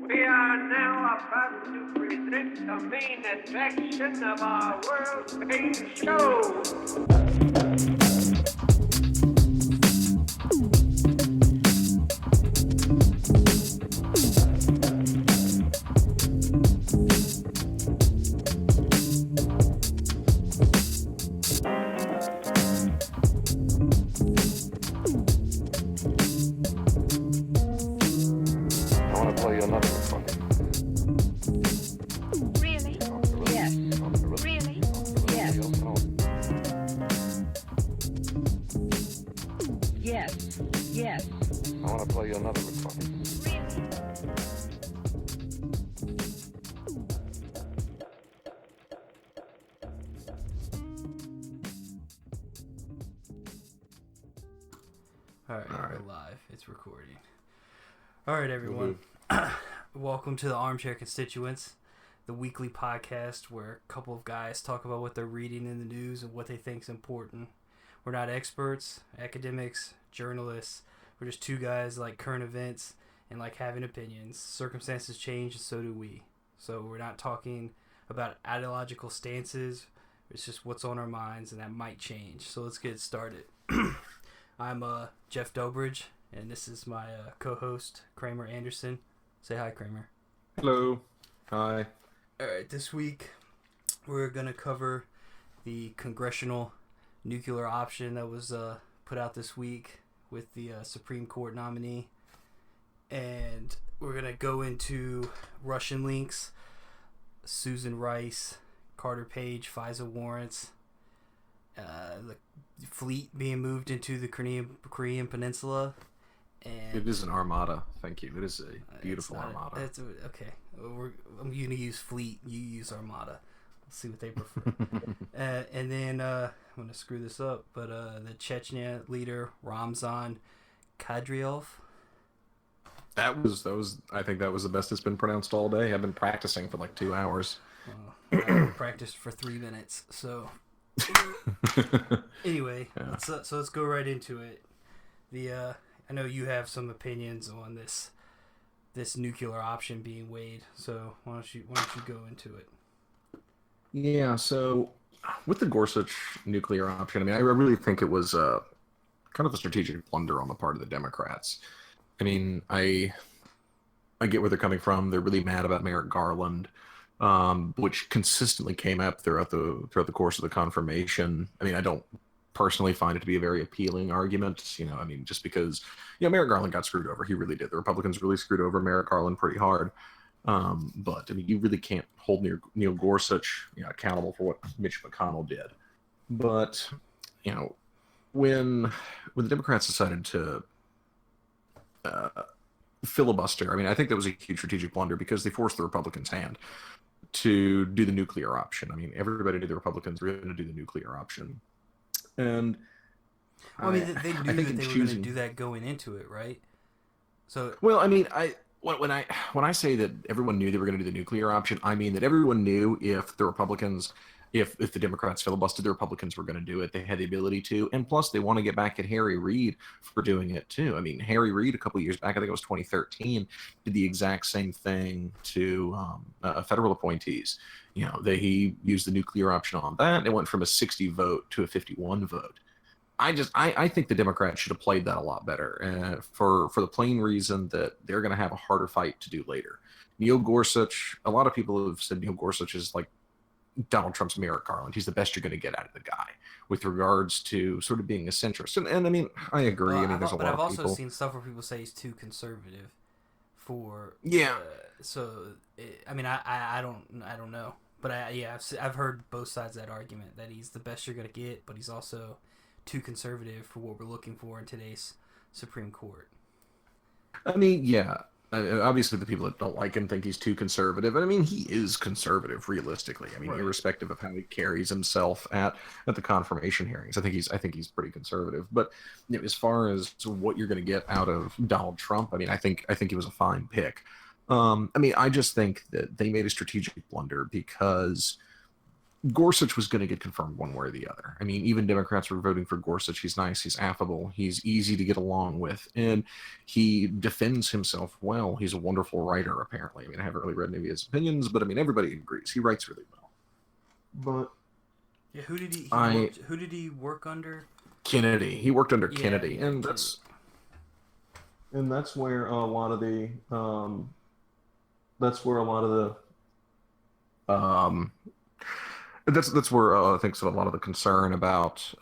We are now about to present the main attraction of our world-famous show. Recording. All right, everyone. Welcome to the Armchair Constituents, the weekly podcast where a couple of guys talk about what they're reading in the news and what they think is important. We're not experts, academics, journalists. We're just two guys like current events and like having opinions. Circumstances change and so do we. So we're not talking about ideological stances. It's just what's on our minds and that might change. So let's get started. I'm Jeff Dobridge. And this is my co-host, Kramer Anderson. Say hi, Kramer. Hello. Hi. All right, this week we're going to cover the congressional nuclear option that was put out this week with the Supreme Court nominee. And we're going to go into Russian links, Susan Rice, Carter Page, FISA warrants, the fleet being moved into the Korean Peninsula. And it is an armada. Thank you. It is a beautiful armada. Okay. I'm going to use fleet. You use armada. Let's see what they prefer. And then I'm going to screw this up, but the Chechnya leader Ramzon Kadyrov. That was. I think that was the best it's been pronounced all day. I've been practicing for like 2 hours. I practiced for 3 minutes. So anyway, yeah. Let's go right into it. I know you have some opinions on this nuclear option being weighed, so why don't you go into it? Yeah, so with the Gorsuch nuclear option, I mean, I really think it was kind of a strategic blunder on the part of the Democrats. I mean, I get where they're coming from. They're really mad about Merrick Garland, which consistently came up throughout the course of the confirmation. I mean, I don't personally find it to be a very appealing argument, I mean, just because, Merrick Garland got screwed over. He really did. The Republicans really screwed over Merrick Garland pretty hard. But, I mean, you really can't hold Neil Gorsuch, accountable for what Mitch McConnell did. But, when the Democrats decided to filibuster, I mean, I think that was a huge strategic blunder because they forced the Republicans' hand to do the nuclear option. I mean, everybody knew the Republicans were going to do the nuclear option. And well, I mean, they knew that they were going to do that going into it, right? So, well, I mean, when I say that everyone knew they were going to do the nuclear option, I mean that everyone knew if the Republicans, if the Democrats filibustered, the Republicans were going to do it. They had the ability to, and plus they want to get back at Harry Reid for doing it too. I mean, Harry Reid a couple of years back, I think it was 2013, did the exact same thing to federal appointees. He used the nuclear option on that. It went from a 60 vote to a 51 vote. I think the Democrats should have played that a lot better for the plain reason that they're going to have a harder fight to do later. Neil Gorsuch, a lot of people have said Neil Gorsuch is like Donald Trump's Merrick Garland. He's the best you're going to get out of the guy with regards to sort of being a centrist. And I mean, I agree. I mean, there's a lot of people. But I've also seen stuff where people say he's too conservative for. Yeah. I mean, I don't know. But I've heard both sides of that argument, that he's the best you're going to get, but he's also too conservative for what we're looking for in today's Supreme Court. I mean, yeah. Obviously, the people that don't like him think he's too conservative. I mean, he is conservative, realistically. I mean, right. Irrespective of how he carries himself at the confirmation hearings, I think he's pretty conservative. But as far as what you're going to get out of Donald Trump, I mean, I think he was a fine pick. I mean, I just think that they made a strategic blunder because Gorsuch was going to get confirmed one way or the other. I mean, even Democrats were voting for Gorsuch. He's nice, he's affable, he's easy to get along with, and he defends himself well. He's a wonderful writer, apparently. I mean, I haven't really read any of his opinions, but I mean, everybody agrees he writes really well. But yeah, who did he work under? Kennedy. He worked under Kennedy, and Kennedy. that's where a lot of the that's where I think a lot of the concern about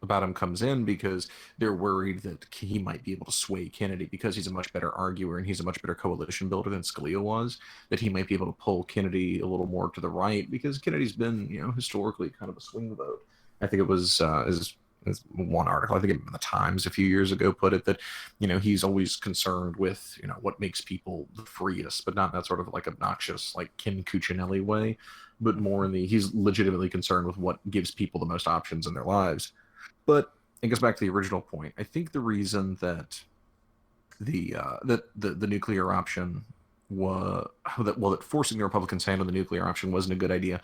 him comes in, because they're worried that he might be able to sway Kennedy because he's a much better arguer and he's a much better coalition builder than Scalia was, that he might be able to pull Kennedy a little more to the right, because Kennedy's been, historically kind of a swing vote. I think it was as one article, I think in the Times a few years ago, put it that, he's always concerned with, what makes people the freest, but not that sort of like obnoxious, like Ken Cuccinelli way, but more in he's legitimately concerned with what gives people the most options in their lives. But it goes back to the original point. I think the reason that the nuclear option that forcing the Republicans' hand on the nuclear option wasn't a good idea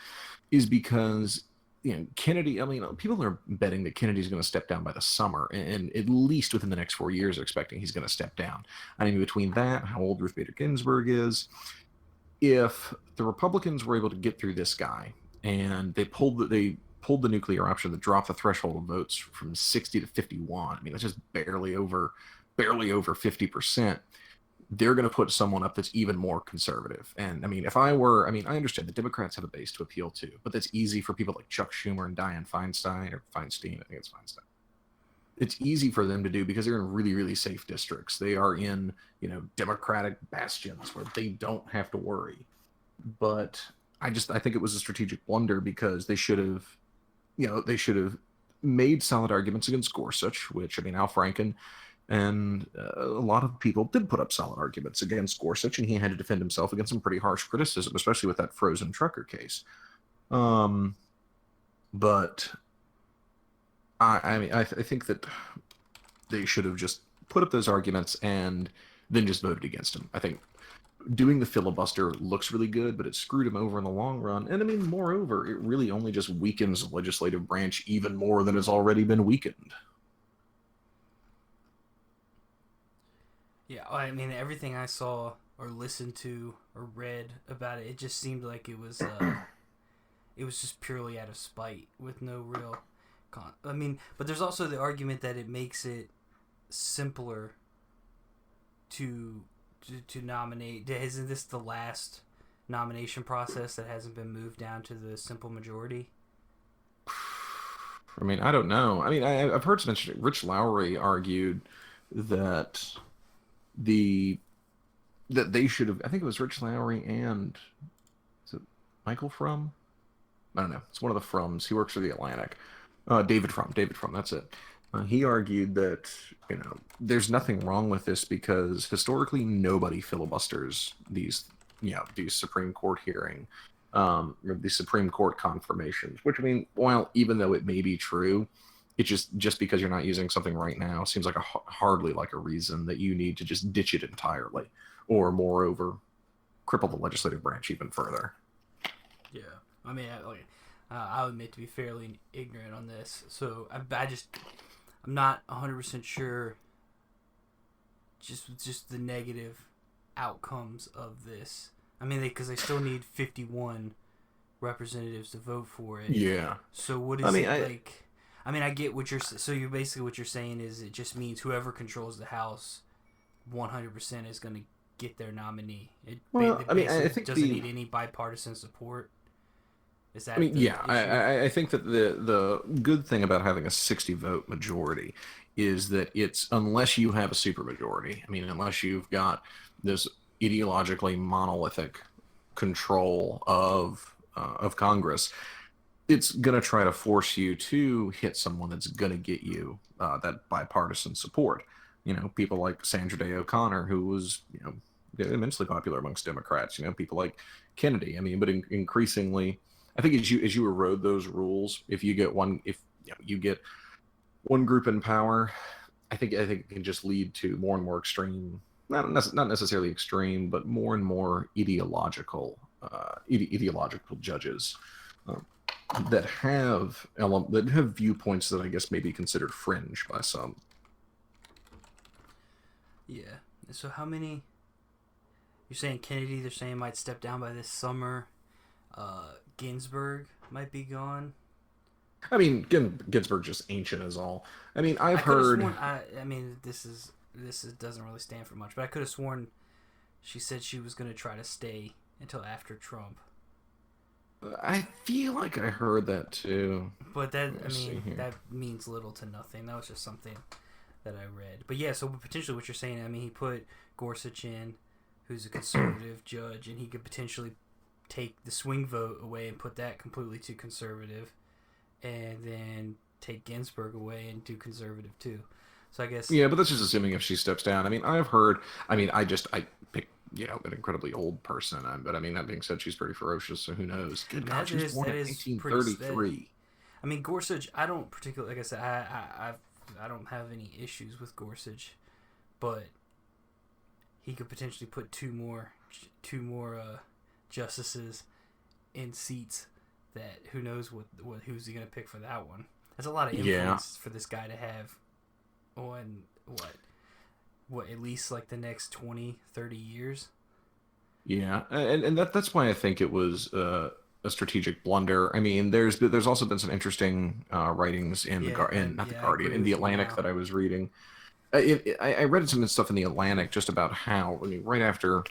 is because Kennedy, people are betting that Kennedy's going to step down by the summer, and at least within the next 4 years, are expecting he's going to step down. I mean, between that, how old Ruth Bader Ginsburg is, if the Republicans were able to get through this guy and they pulled the nuclear option that dropped the threshold of votes from 60 to 51, I mean, that's just barely over 50%. They're going to put someone up that's even more conservative. And I mean, I understand the Democrats have a base to appeal to, but that's easy for people like Chuck Schumer and Dianne Feinstein, I think it's Feinstein. It's easy for them to do because they're in really, really safe districts. They are in, Democratic bastions where they don't have to worry. But I think it was a strategic blunder, because they should have made solid arguments against Gorsuch, which, Al Franken and a lot of people did put up solid arguments against Gorsuch, and he had to defend himself against some pretty harsh criticism, especially with that frozen trucker case. But I think that they should have just put up those arguments and then just voted against him. I think doing the filibuster looks really good, but it screwed him over in the long run. And moreover, it really only just weakens the legislative branch even more than it's already been weakened. Yeah, everything I saw or listened to or read about it just seemed like it was just purely out of spite with no real but there's also the argument that it makes it simpler to nominate. Isn't this the last nomination process that hasn't been moved down to the simple majority? I don't know. I've heard some interesting. Rich Lowry argued that they should have. I think it was Rich Lowry and is it Michael Frum? I don't know. It's one of the Frums. He works for the Atlantic. David Frum. That's it. He argued that there's nothing wrong with this because historically nobody filibusters these Supreme Court hearing, these Supreme Court confirmations. Which while even though it may be true, it just because you're not using something right now seems like hardly like a reason that you need to just ditch it entirely, or moreover, cripple the legislative branch even further. Yeah, I'll admit to be fairly ignorant on this, so I'm not 100% sure. Just the negative outcomes of this. Because they still need 51 representatives to vote for it. Yeah. So what is it like? I get what you're. So you're basically what you're saying is it just means whoever controls the House, 100% is going to get their nominee. It think doesn't need any bipartisan support. Is that? I think that the good thing about having a 60 vote majority is that it's, unless you have a supermajority. Unless you've got this ideologically monolithic control of Congress, it's going to try to force you to hit someone that's going to get you that bipartisan support. People like Sandra Day O'Connor, who was, immensely popular amongst Democrats. People like Kennedy. But increasingly, I think as you erode those rules, if you get one group in power, I think it can just lead to more and more extreme, not necessarily extreme, but more and more ideological judges that have viewpoints that I guess may be considered fringe by some. Yeah. So how many? You're saying Kennedy? They're saying might step down by this summer. Ginsburg might be gone. I mean, Ginsburg's just ancient as all. I mean, I've could have heard. Sworn, I mean, this doesn't really stand for much, but I could have sworn she said she was going to try to stay until after Trump. I feel like I heard that too. But that means little to nothing. That was just something that I read. But yeah, so potentially what you're saying, I mean, he put Gorsuch in, who's a conservative judge, and he could potentially take the swing vote away and put that completely to conservative, and then take Ginsburg away and do conservative too. So I guess... Yeah, but that's just assuming if she steps down. I mean, I've heard... I mean, I picked, an incredibly old person. But I mean, that being said, she's pretty ferocious, so who knows? Good God, she was born in 1833. I mean, Gorsuch, I don't particularly... Like I said, I don't have any issues with Gorsuch, but he could potentially put two more justices in seats that who knows who's he going to pick for that one. That's a lot of influence for this guy to have on what at least like the next 20, 30 years. Yeah, and that's why I think it was a strategic blunder. I mean, there's also been some interesting writings in the Guardian, in the Atlantic that I was reading. I read some stuff in the Atlantic just about how, I mean, right after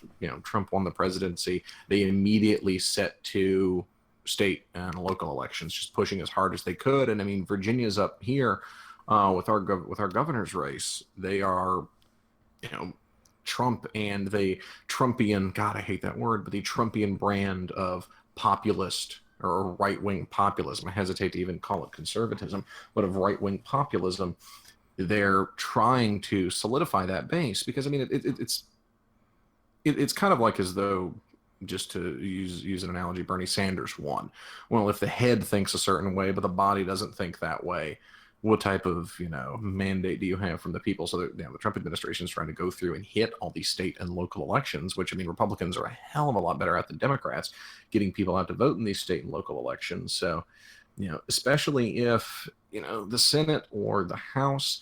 Trump won the presidency, they immediately set to state and local elections, just pushing as hard as they could. And I mean, Virginia's up here with our governor's race. They are, Trump and the Trumpian, God, I hate that word, but the Trumpian brand of populist or right-wing populism. I hesitate to even call it conservatism, but of right-wing populism. They're trying to solidify that base because, I mean, it's kind of like as though, just to use an analogy, Bernie Sanders won. Well, if the head thinks a certain way but the body doesn't think that way, what type of mandate do you have from the people? So the Trump administration is trying to go through and hit all these state and local elections, which, I mean, Republicans are a hell of a lot better at than Democrats getting people out to vote in these state and local elections. So, especially if the Senate or the House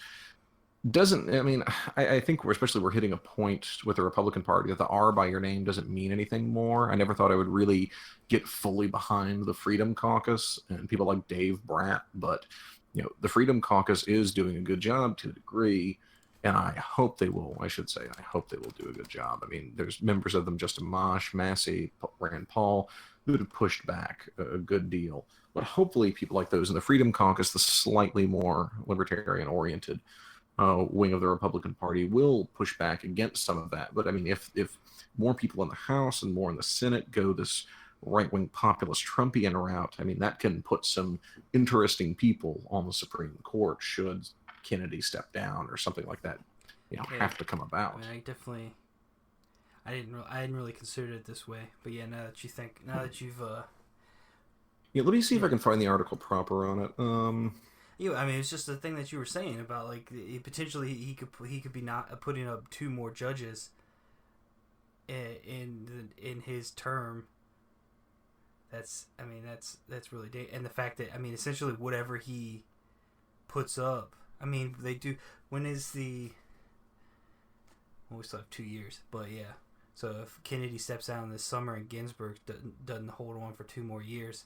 doesn't, I mean, I think we're hitting a point with the Republican Party that the R by your name doesn't mean anything more. I never thought I would really get fully behind the Freedom Caucus and people like Dave Bratt, but the Freedom Caucus is doing a good job to a degree, and I hope they will do a good job. I mean, there's members of them, Justin Massey, Rand Paul, who have pushed back a good deal. But hopefully people like those in the Freedom Caucus, the slightly more libertarian-oriented wing of the Republican Party, will push back against some of that. But I mean, if more people in the House and more in the Senate go this right-wing populist Trumpian route, I mean, that can put some interesting people on the Supreme Court should Kennedy step down or something like that, have to come about. I mean, I hadn't really considered it this way, but yeah, now that you've let me see if I can find the article proper on it. Yeah, I mean, it's just the thing that you were saying about like potentially he could be not putting up two more judges in his term. That's really and the fact that, I mean, essentially whatever he puts up, I mean, they do. When is the? Well, we still have 2 years, but yeah. So if Kennedy steps down this summer and Ginsburg doesn't hold on for 2 more years,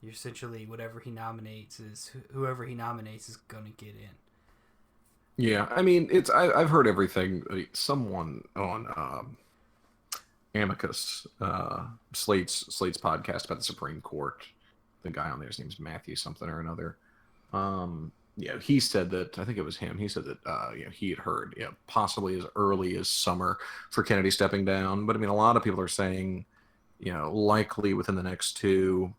you're essentially whoever he nominates is going to get in. Yeah, I mean, I've heard everything. Someone on Amicus, Slate's podcast about the Supreme Court, the guy on there, his name's Matthew something or another. He said that, I think it was him. He said that he had heard possibly as early as summer for Kennedy stepping down. But I mean, a lot of people are saying, likely within the next 2,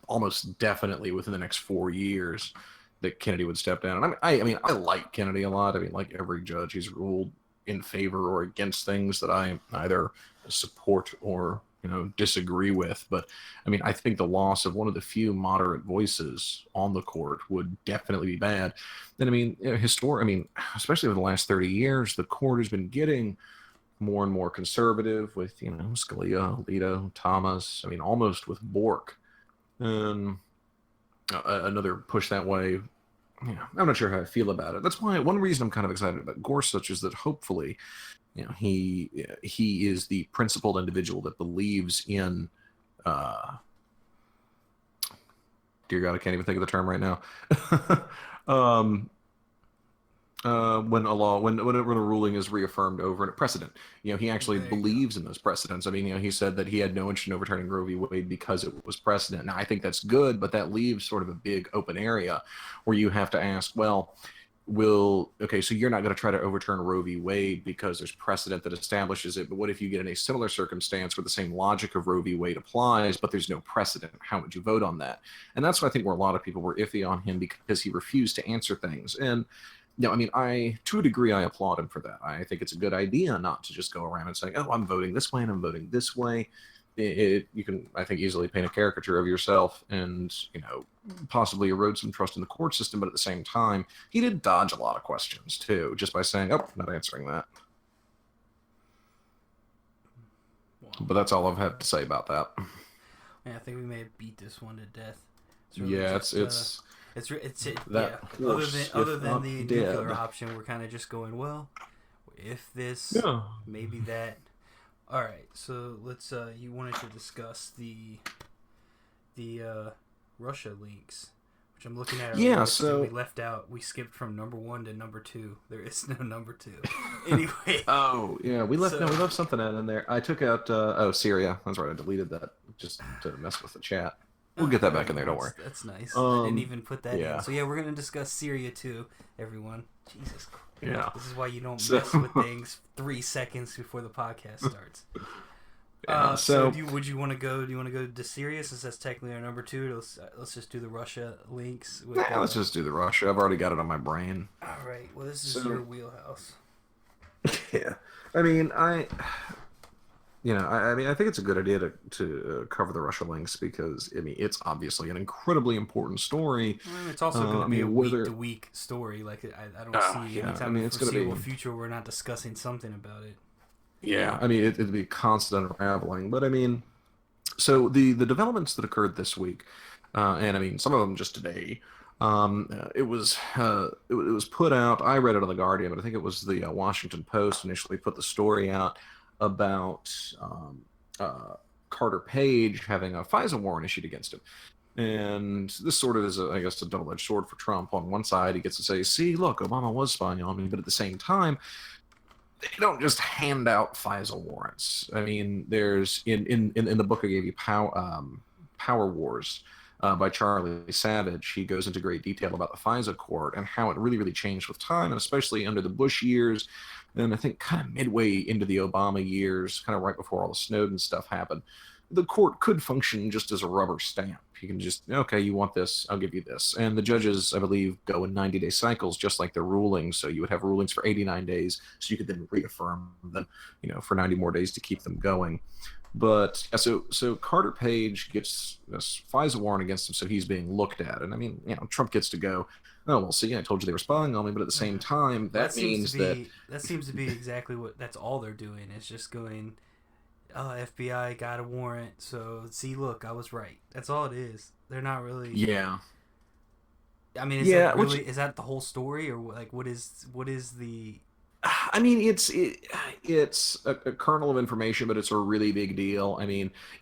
almost definitely within the next 4 years, that Kennedy would step down. And I mean, I like Kennedy a lot. I mean, like every judge, he's ruled in favor or against things that I either support or disagree with. But I mean, I think the loss of one of the few moderate voices on the court would definitely be bad. And I mean, especially over the last 30 years, the court has been getting more and more conservative with Scalia, Alito, Thomas. I mean, almost with Bork. and another push that way. I'm not sure how I feel about it. That's why one reason I'm kind of excited about Gorsuch is that hopefully, he is the principled individual that believes in. Dear God, I can't even think of the term right now. When a ruling is reaffirmed over a precedent, he actually believes in those precedents. I mean, he said that he had no interest in overturning Roe v. Wade because it was precedent. Now, I think that's good, but that leaves sort of a big open area where you have to ask, well, so you're not going to try to overturn Roe v. Wade because there's precedent that establishes it, but what if you get in a similar circumstance where the same logic of Roe v. Wade applies, but there's no precedent? How would you vote on that? And that's why I think where a lot of people were iffy on him, because he refused to answer things. And to a degree, I applaud him for that. I think it's a good idea not to just go around and say, oh, I'm voting this way and I'm voting this way. You can, I think, easily paint a caricature of yourself and, possibly erode some trust in the court system. But at the same time, he did dodge a lot of questions, too, just by saying, oh, not answering that. Wow. But that's all I've had to say about that. Man, I think we may have beat this one to death. Other than the nuclear option, we're kind of just going, well, if this, maybe that. All right, so let's. You wanted to discuss the Russia links, which I'm looking at. So we left out. We skipped from number 1 to number 2. There is no number 2. Anyway. Oh yeah, we left something out in there. I took out Syria. That's right. I deleted that just to mess with the chat. We'll get that back in there. Don't worry. That's nice. I didn't even put that in. So we're gonna discuss Syria too, everyone. Jesus Christ. Yeah. This is why you don't mess with things 3 seconds before the podcast starts. Would you want to go? Do you want to go to Syria since that's technically our number 2? Let's just do the Russia links. Let's just do the Russia. I've already got it on my brain. All right. Well, this is your wheelhouse. Yeah. I mean, I think it's a good idea to cover the Russia links because it's obviously an incredibly important story. It's also going to be a week-to-week story. Like I don't see any time in the foreseeable future we're not discussing something about it. Yeah, it'd be constant unraveling. But so the developments that occurred this week, and some of them just today. It was put out. I read it on the Guardian, but I think it was the Washington Post initially put the story out about Carter Page having a FISA warrant issued against him. And this sort of is, a double-edged sword for Trump. On one side, he gets to say, see, look, Obama was spying on me. But at the same time, they don't just hand out FISA warrants. There's, in the book I gave you, Power Wars, by Charlie Savage, he goes into great detail about the FISA court and how it really, really changed with time, and especially under the Bush years. And I think kind of midway into the Obama years, kind of right before all the Snowden stuff happened, the court could function just as a rubber stamp. You can just, okay, you want this, I'll give you this. And the judges, I believe, go in 90-day cycles, just like their rulings. So you would have rulings for 89 days, so you could then reaffirm them, for 90 more days to keep them going. But so Carter Page gets this FISA warrant against him, so he's being looked at. And Trump gets to go, oh, well, see, I told you they were spying on me, but at the same time, that seems to be exactly that's all they're doing. Is just going, oh, FBI got a warrant, so see, look, I was right. That's all it is. They're not really. Yeah. Is that the whole story, or like what is the? It's a kernel of information, but it's a really big deal.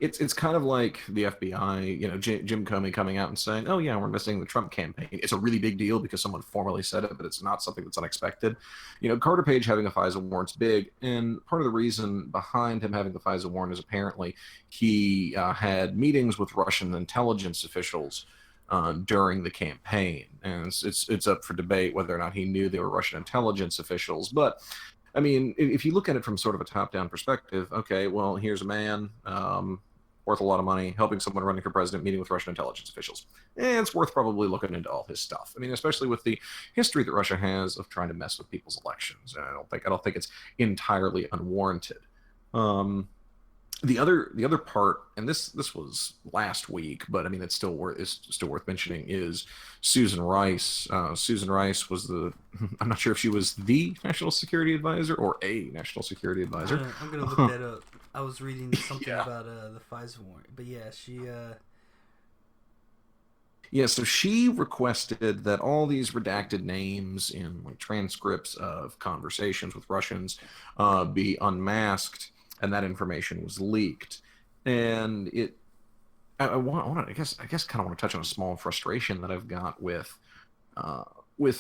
It's kind of like the FBI, Jim Comey coming out and saying, oh yeah, we're investigating the Trump campaign. It's a really big deal because someone formally said it, but it's not something that's unexpected. Carter Page having a FISA warrant's big, and part of the reason behind him having the FISA warrant is apparently he had meetings with Russian intelligence officials during the campaign, and it's up for debate whether or not he knew they were Russian intelligence officials. But if you look at it from sort of a top-down perspective, okay, well, here's a man worth a lot of money helping someone running for president, meeting with Russian intelligence officials, and it's worth probably looking into all his stuff. Especially with the history that Russia has of trying to mess with people's elections, and I don't think it's entirely unwarranted. The other part, and this was last week, but it's still worth mentioning, is Susan Rice. Susan Rice was I'm not sure if she was the national security advisor or a national security advisor. I'm gonna look that up. I was reading something about the FISA warrant, but yeah, she Yeah, so she requested that all these redacted names in like transcripts of conversations with Russians be unmasked, and that information was leaked. And I guess, kind of want to touch on a small frustration that I've got with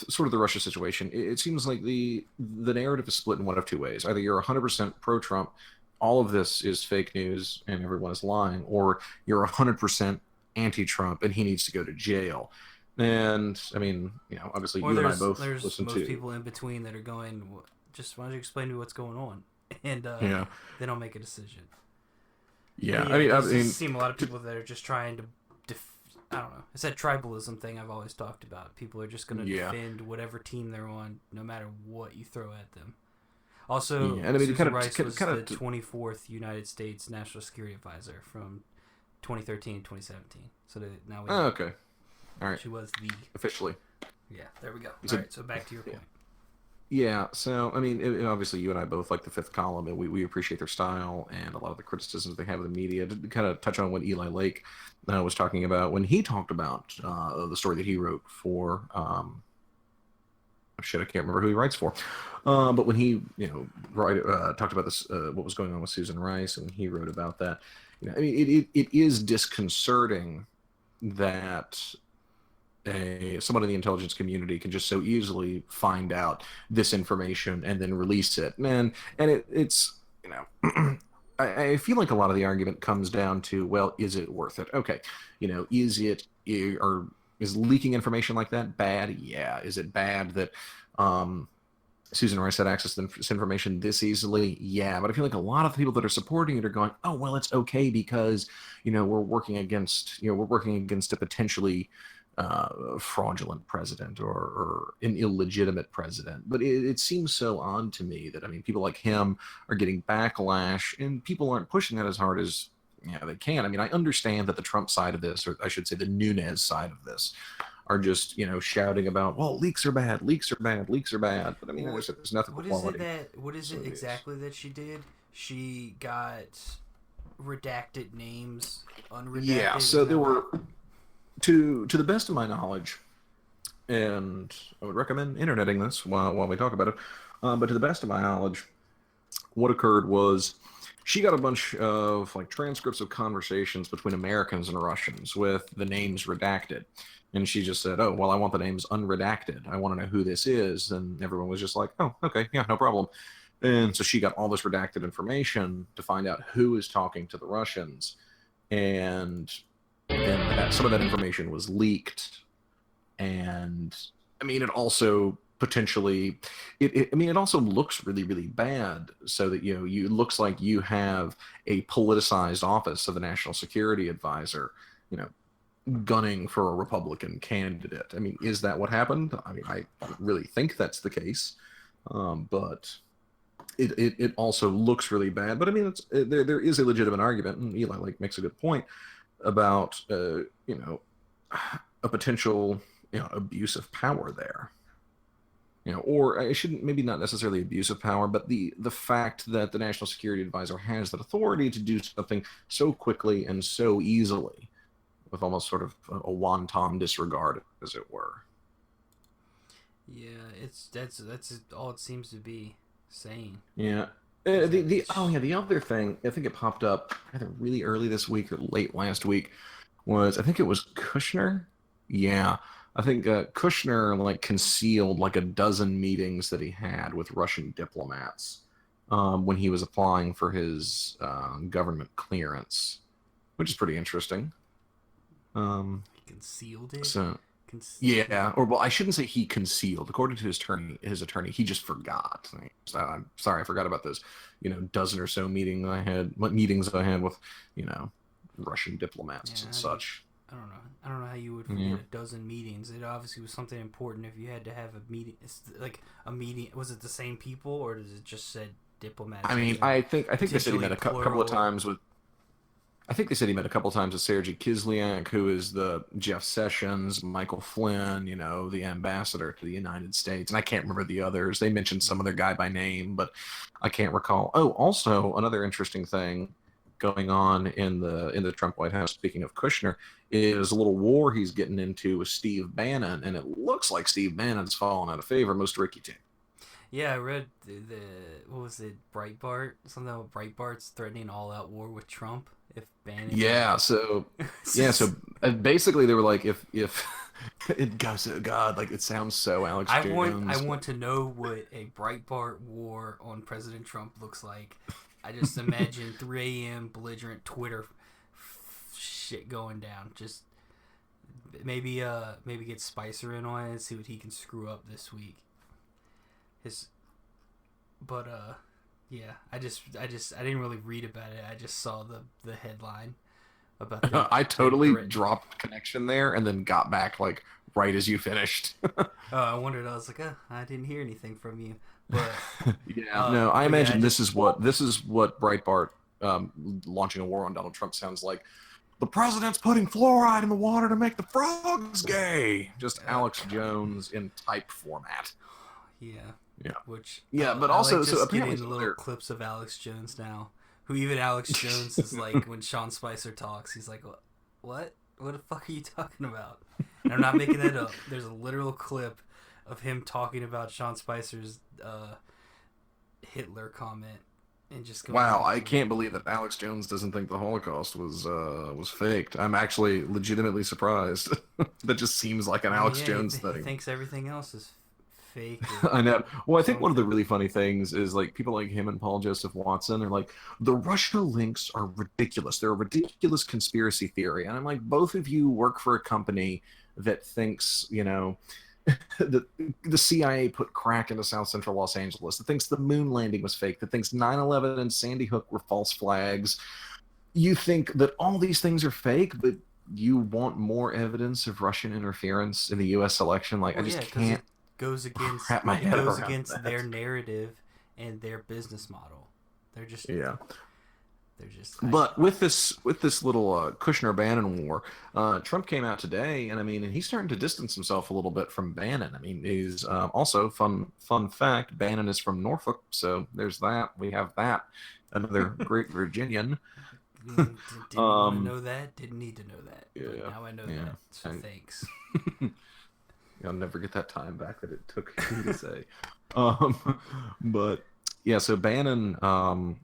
sort of the Russia situation. It seems like the narrative is split in one of two ways. Either you're 100% pro-Trump, all of this is fake news and everyone is lying, or you're 100% anti-Trump and he needs to go to jail. And I mean, obviously Or you and I both there's listen most to. people in between that are going, just why don't you explain to me what's going on? And Yeah, they don't make a decision. yeah. Yeah, I there mean, seem a lot of people that are just trying to I don't know. It's that tribalism thing I've always talked about. People are just going to defend whatever team they're on, no matter what you throw at them. Also, yeah. And I mean, Susan Rice was the 24th United States National Security Advisor from 2013 to 2017. So now we. Oh, okay. All right. She was the officially. Yeah, there we go. All right, so back to your point. Yeah, so I mean, obviously, you and I both like the Fifth Column, and we appreciate their style and a lot of the criticisms they have of the media. To kind of touch on what Eli Lake was talking about when he talked about the story that he wrote for. I can't remember who he writes for, but when he talked about this, what was going on with Susan Rice, and he wrote about that. I mean, it is disconcerting that someone in the intelligence community can just so easily find out this information and then release it. And it's I feel like a lot of the argument comes down to, well, is it worth it? Okay, is leaking information like that bad? Yeah. Is it bad that Susan Rice had access to this information this easily? Yeah. But I feel like a lot of the people that are supporting it are going, oh, well, it's okay because we're working against a potentially fraudulent president or an illegitimate president. But it seems so odd to me that, I mean, people like him are getting backlash and people aren't pushing that as hard as they can. I mean, I understand that the Trump side of this, or I should say the Nunes side of this, are just shouting about, well, leaks are bad. But I mean, there's nothing but quality. What is it exactly that she did? She got redacted names, unredacted. Yeah, so there were, to the best of my knowledge, and I would recommend interneting this while we talk about it, but to the best of my knowledge, what occurred was she got a bunch of transcripts of conversations between Americans and Russians with the names redacted. And she just said, oh, well, I want the names unredacted. I want to know who this is. And everyone was just like, oh, okay, yeah, no problem. And so she got all this redacted information to find out who is talking to the Russians. And then some of that information was leaked. And I mean, it also potentially, it also looks really, really bad. So that, it looks like you have a politicized office of the National Security Advisor, gunning for a Republican candidate. I mean, is that what happened? I mean, I don't really think that's the case, but it also looks really bad. But I mean, there is a legitimate argument, and Eli makes a good point about a potential abuse of power there. Or I shouldn't, maybe not necessarily abuse of power, but the fact that the National Security Advisor has that authority to do something so quickly and so easily, with almost sort of a wanton disregard, as it were. Yeah, that's all it seems to be saying. Yeah. The other thing, I think it popped up either really early this week or late last week, was I think it was Kushner. Yeah, I think Kushner concealed a dozen meetings that he had with Russian diplomats when he was applying for his government clearance, which is pretty interesting. He concealed it. Yeah, or well, I shouldn't say he concealed. According to his attorney, he just forgot. I'm sorry, I forgot about those, dozen or so meetings I had with, Russian diplomats and such. I don't know how you would forget a dozen meetings. It obviously was something important if you had to have a meeting. It's a meeting. Was it the same people, or does it just said diplomats? I mean, I think they said he met a couple of times with. I think they said he met a couple times with Sergei Kislyak, who is the Jeff Sessions, Michael Flynn, the ambassador to the United States. And I can't remember the others. They mentioned some other guy by name, but I can't recall. Oh, also, another interesting thing going on in the Trump White House, speaking of Kushner, is a little war he's getting into with Steve Bannon, and it looks like Steve Bannon's fallen out of favor, most Ricky team. Yeah, I read the what was it, Breitbart? Something about Breitbart's threatening all-out war with Trump if Bannon. Yeah, so basically they were like, if it goes, oh God, like it sounds so Alex Jones. I want to know what a Breitbart war on President Trump looks like. I just imagine 3 a.m. belligerent Twitter shit going down. Just maybe get Spicer in on it and see what he can screw up this week. Yeah, I didn't really read about it. I just saw the headline about I totally dropped connection there and then got back like right as you finished. I wondered. I was like, I didn't hear anything from you. But no, I imagine this is what Breitbart launching a war on Donald Trump sounds like. The president's putting fluoride in the water to make the frogs gay. Just Alex Jones in type format. Yeah. Yeah. But also like so apparently getting little clips of Alex Jones now. Who even Alex Jones is like when Sean Spicer talks, he's like, what? What the fuck are you talking about? And I'm not making that up. There's a literal clip of him talking about Sean Spicer's Hitler comment and just going, wow, I can't believe that Alex Jones doesn't think the Holocaust was faked. I'm actually legitimately surprised. That just seems like an Alex Jones thing. He thinks everything else is fake. I know. Well, I think one of the really funny things is like people like him and Paul Joseph Watson are like, the Russia links are ridiculous. They're a ridiculous conspiracy theory. And I'm like, both of you work for a company that thinks, the CIA put crack into South Central Los Angeles, that thinks the moon landing was fake, that thinks 9/11 and Sandy Hook were false flags. You think that all these things are fake, but you want more evidence of Russian interference in the U.S. election? Like, I just can't. Goes against wrap my head around against their narrative and their business model. They're just But with this little Kushner Bannon war, Trump came out today, and he's starting to distance himself a little bit from Bannon. He's also fun fact, Bannon is from Norfolk, so there's that. We have that, another great Virginian. Didn't want to know that. Didn't need to know that. Yeah, but now I know that. So thanks. I'll never get that time back that it took me to say. But yeah, so Bannon. I'm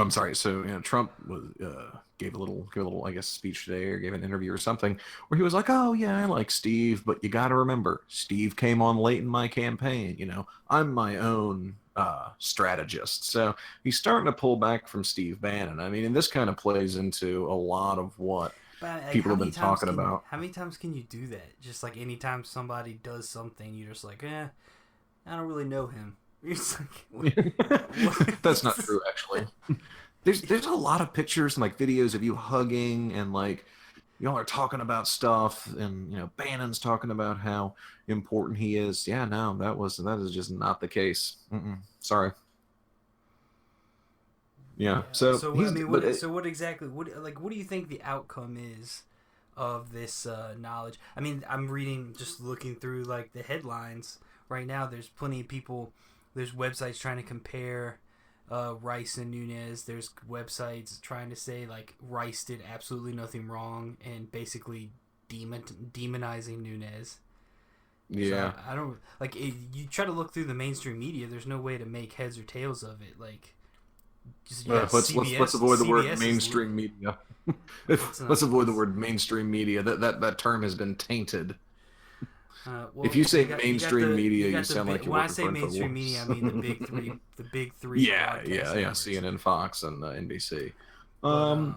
sorry. So Trump gave a little, I guess, speech today, or gave an interview or something, where he was like, "Oh yeah, I like Steve, but you got to remember, Steve came on late in my campaign. I'm my own strategist." So he's starting to pull back from Steve Bannon. And this kind of plays into a lot of what people have been talking about. How many times can you do that? Just like anytime somebody does something, you're just like, I don't really know him. You're just like, what? That's not true, actually. There's a lot of pictures and like videos of you hugging, and like y'all are talking about stuff, and Bannon's talking about how important he is. Yeah, no, that is just not the case. Sorry. Yeah. So what exactly? What do you think the outcome is of this knowledge? I'm reading, just looking through like the headlines right now. There's plenty of people. There's websites trying to compare Rice and Nunes. There's websites trying to say like Rice did absolutely nothing wrong and basically demonizing Nunes. Yeah. So I don't like. You try to look through the mainstream media. There's no way to make heads or tails of it. Like. Let's avoid the word mainstream media. Let's avoid the word mainstream media. That term has been tainted. If you say mainstream media, you sound like you're working for When I say mainstream media, I mean the big three. The big three. Yeah. CNN, Fox, and NBC. I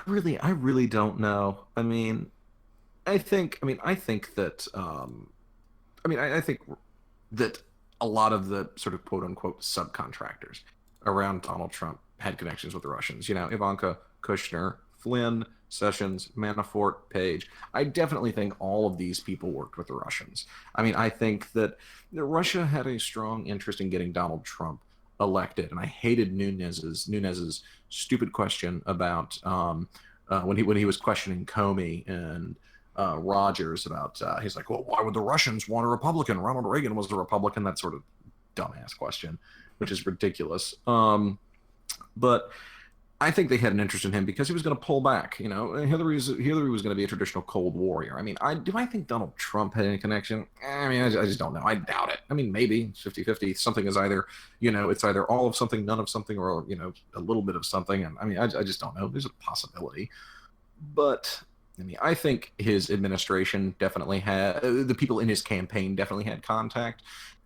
really don't know. I think that a lot of the sort of quote unquote subcontractors around Donald Trump had connections with the Russians. Ivanka, Kushner, Flynn, Sessions, Manafort, Page. I definitely think all of these people worked with the Russians. I think that Russia had a strong interest in getting Donald Trump elected, and I hated Nunes's stupid question about when he was questioning Comey and Rogers about he's like, well, why would the Russians want a Republican? Ronald Reagan was a Republican. That sort of dumbass question, which is ridiculous. But I think they had an interest in him because he was going to pull back. Hillary was going to be a traditional Cold Warrior. I mean, I think Donald Trump had any connection? I mean, I just don't know. I doubt it. I mean, maybe 50-50. Something is either, it's either all of something, none of something, or, a little bit of something. And I mean, I just don't know. There's a possibility. But I mean, I think his administration definitely had, the people in his campaign definitely had contact,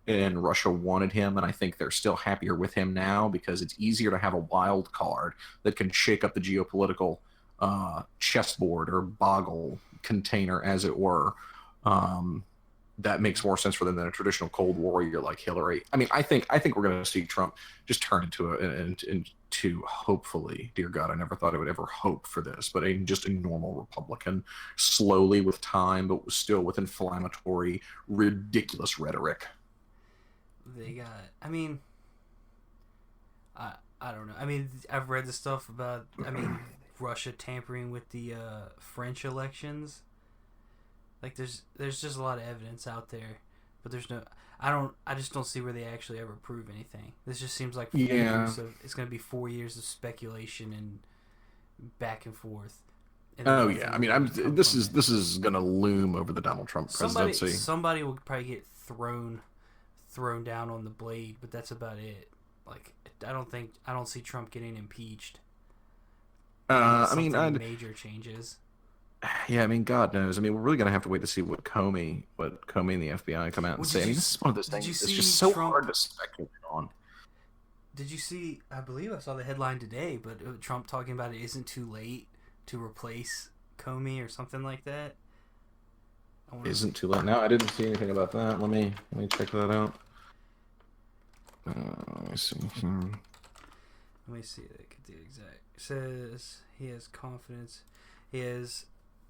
and Russia wanted him, and I think they're still happier with him now because it's easier to have a wild card that can shake up the geopolitical chessboard or boggle container, as it were. That makes more sense for them than a traditional Cold Warrior like Hillary. I mean, I think we're going to see Trump just turn into hopefully, dear God, I never thought I would ever hope for this, but just a normal Republican, slowly with time, but still with inflammatory, ridiculous rhetoric. They got. I mean, I don't know. I mean, I've read the stuff about. I mean, Russia tampering with the French elections. Like, there's just a lot of evidence out there, but there's no. I just don't see where they actually ever prove anything. This just seems like 4 years of. It's going to be 4 years of speculation and back and forth. And oh yeah, I mean, this is going to loom over the Donald Trump presidency. Somebody will probably get thrown down on the blade, but that's about it. Like, I don't see Trump getting impeached. I mean, major changes. Yeah, I mean, God knows. I mean, we're really gonna have to wait to see what Comey and the FBI come out and say. I mean, this is one of those things. It's just so hard to speculate on. Did you see? I believe I saw the headline today, but Trump talking about it isn't too late to replace Comey or something like that. Isn't too late. No, I didn't see anything about that. Let me check that out. Let me see. Let me see the exact. It says he has confidence.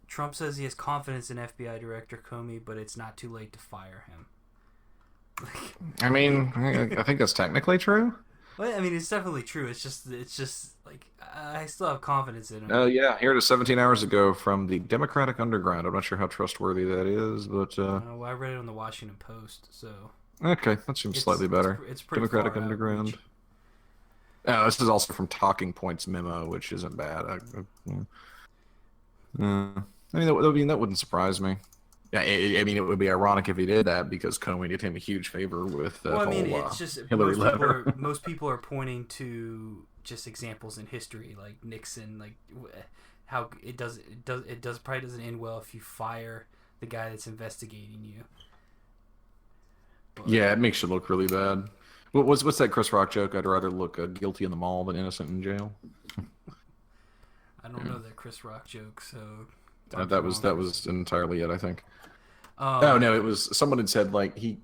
Trump says he has confidence in FBI Director Comey, but it's not too late to fire him. I mean, I think that's technically true. Well, I mean, it's definitely true. It's just like I still have confidence in him. Oh yeah, here it is 17 hours ago from the Democratic Underground. I'm not sure how trustworthy that is, but well, I read it on the Washington Post, so. Okay, that seems slightly better. It's pretty Democratic Underground. Oh, this is also from Talking Points memo, which isn't bad. I mean, that wouldn't surprise me. Yeah, I mean, it would be ironic if he did that because Comey did him a huge favor with the it's just Hillary letter. Most people are pointing to just examples in history, like Nixon, like how it probably doesn't end well if you fire the guy that's investigating you. But, yeah, it makes you look really bad. What's that Chris Rock joke? I'd rather look guilty in the mall than innocent in jail. I don't know that Chris Rock joke, so that was entirely it, I think. Oh no, it was someone had said like he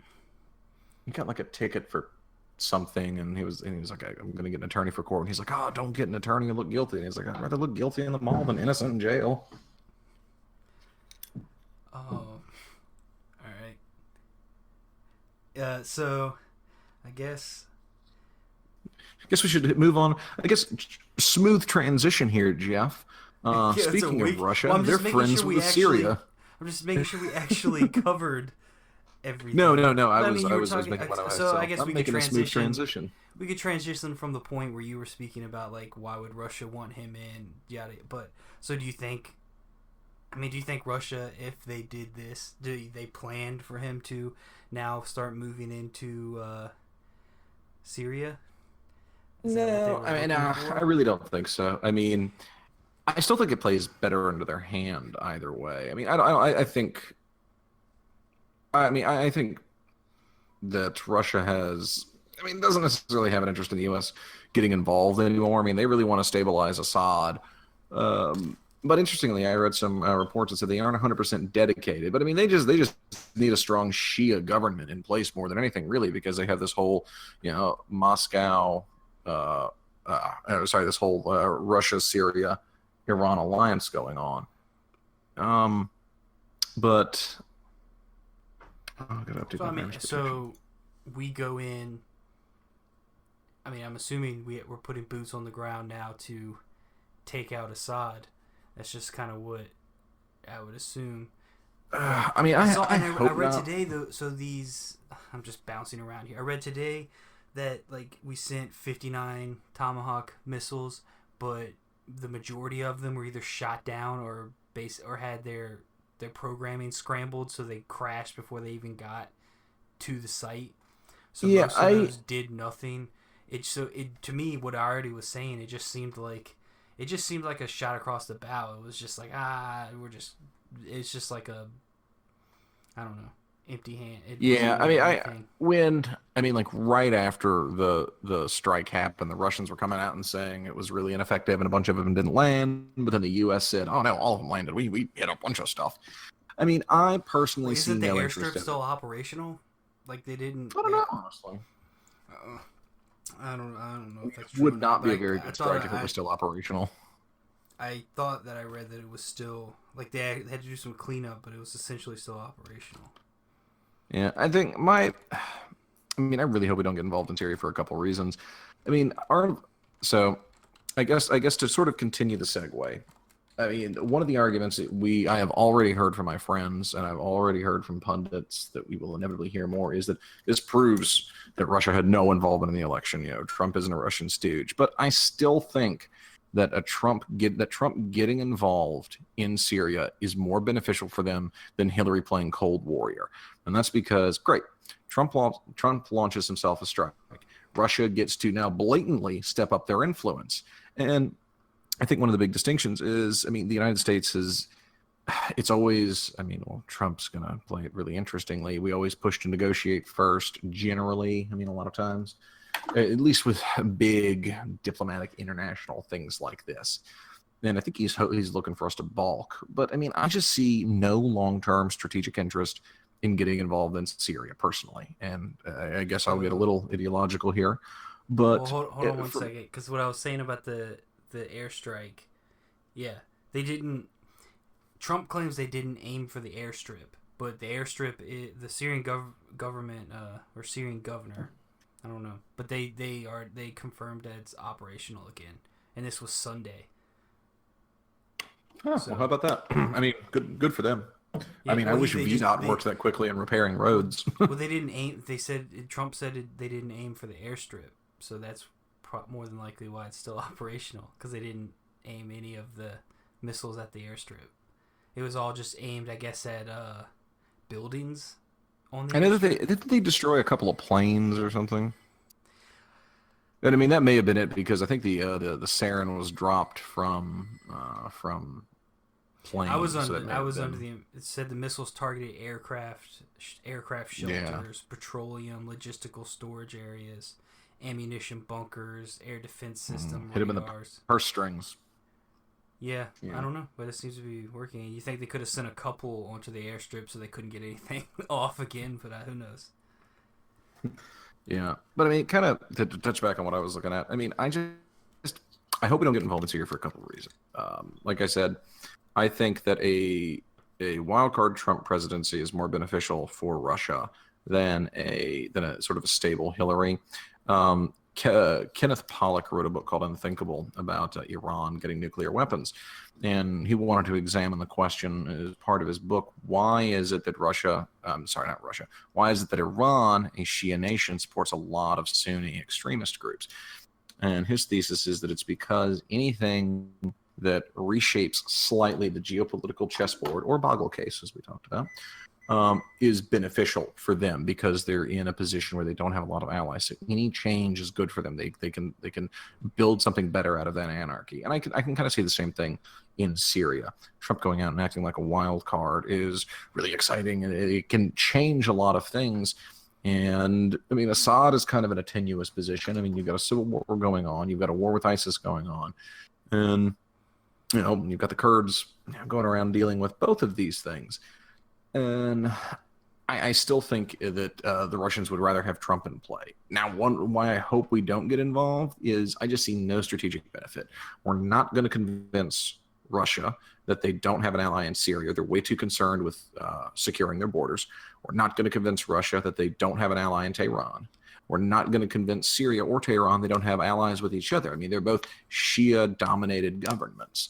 got like a ticket for something, and he was like, I'm gonna get an attorney for court, and he's like, oh, don't get an attorney and look guilty, and he's like, I'd rather look guilty in the mall than innocent in jail. Oh, all right. So, I guess we should move on. I guess smooth transition here, Jeff. Speaking of Russia, they're friends with Syria. I'm just making sure we actually covered everything. No. I was making fun of myself. So I guess we could transition. A smooth transition. We could transition from the point where you were speaking about like why would Russia want him in, yada. But so do you think Russia, if they did this, they planned for him to now start moving into Syria? No, I mean, I really don't think so. I mean, I still think it plays better into their hand either way. I mean, I think that Russia doesn't necessarily have an interest in the U.S. getting involved anymore. I mean, they really want to stabilize Assad. But interestingly, I read some reports that said they aren't 100% dedicated. But I mean, they just need a strong Shia government in place more than anything, really, because they have this whole, Moscow, this whole Russia, Syria, Iran alliance going on. But so we go in. I mean, I'm assuming we're putting boots on the ground now to take out Assad. That's just kind of what I would assume. I read today though. So these, I'm just bouncing around here. I read today that like we sent 59 Tomahawk missiles, but the majority of them were either shot down or had their programming scrambled, so they crashed before they even got to the site. So most of those did nothing. To me, what I already was saying, it just seemed like a shot across the bow. It was just like it's just like a, I don't know, empty hand. Like right after the strike happened, the Russians were coming out and saying it was really ineffective and a bunch of them didn't land, but then the U.S. said, oh no, all of them landed. We hit a bunch of stuff. I mean, I personally see no interest in it. Isn't the airstrip still operational? Like they didn't. I don't know, honestly. I don't know if that's true. Would not be a very good strike if it was still operational. I thought that I read that it was still, like, they had to do some cleanup, but it was essentially still operational. Yeah, I really hope we don't get involved in Syria for a couple of reasons. I mean, I guess to sort of continue the segue, I mean, one of the arguments that I have already heard from my friends, and I've already heard from pundits that we will inevitably hear more, is that this proves that Russia had no involvement in the election. Trump isn't a Russian stooge. But I still think that Trump getting involved in Syria is more beneficial for them than Hillary playing Cold Warrior. And that's because, great, Trump launches himself a strike. Russia gets to now blatantly step up their influence. And I think one of the big distinctions is, I mean, the United States it's always, Trump's going to play it really interestingly. We always push to negotiate first, generally, a lot of times, at least with big diplomatic international things like this. And I think he's looking for us to balk. But, I just see no long-term strategic interest in getting involved in Syria, personally. And I guess I'll get a little ideological here. But hold on one second, because what I was saying about the airstrike, yeah, they didn't. Trump claims they didn't aim for the airstrip, but the airstrip, the Syrian government or Syrian governor, I don't know, but they confirmed that it's operational again, and this was Sunday. Oh, well, how about that? Good for them. Yeah, I wish VDOT worked that quickly in repairing roads. Well, they didn't aim. Trump said they didn't aim for the airstrip, so that's more than likely why it's still operational, because they didn't aim any of the missiles at the airstrip. It was all just aimed, I guess, at buildings on the airstrip. Didn't they destroy a couple of planes or something? And that may have been it, because I think the sarin was dropped from planes. I was under it said the missiles targeted aircraft shelters, petroleum, logistical storage areas, ammunition bunkers, air defense system, hit them in the purse strings. Yeah, I don't know, but it seems to be working. You think they could have sent a couple onto the airstrip so they couldn't get anything off again, but who knows? Yeah, but kind of to touch back on what I was looking at, I hope we don't get involved in Syria for a couple of reasons. Like I said, I think that a wildcard Trump presidency is more beneficial for Russia than a sort of a stable Hillary. Kenneth Pollock wrote a book called Unthinkable about Iran getting nuclear weapons, and he wanted to examine the question as part of his book: why is it that why is it that Iran, a Shia nation, supports a lot of Sunni extremist groups? And his thesis is that it's because anything that reshapes slightly the geopolitical chessboard, or Boggle case, as we talked about, is beneficial for them, because they're in a position where they don't have a lot of allies. So any change is good for them. They can build something better out of that anarchy. And I can kind of see the same thing in Syria. Trump going out and acting like a wild card is really exciting, and it can change a lot of things. And Assad is kind of in a tenuous position. You've got a civil war going on, you've got a war with ISIS going on, and you've got the Kurds going around dealing with both of these things. And I still think that the Russians would rather have Trump in play. Now, why I hope we don't get involved is I just see no strategic benefit. We're not going to convince Russia that they don't have an ally in Syria. They're way too concerned with securing their borders. We're not going to convince Russia that they don't have an ally in Tehran. We're not going to convince Syria or Tehran they don't have allies with each other. They're both Shia-dominated governments.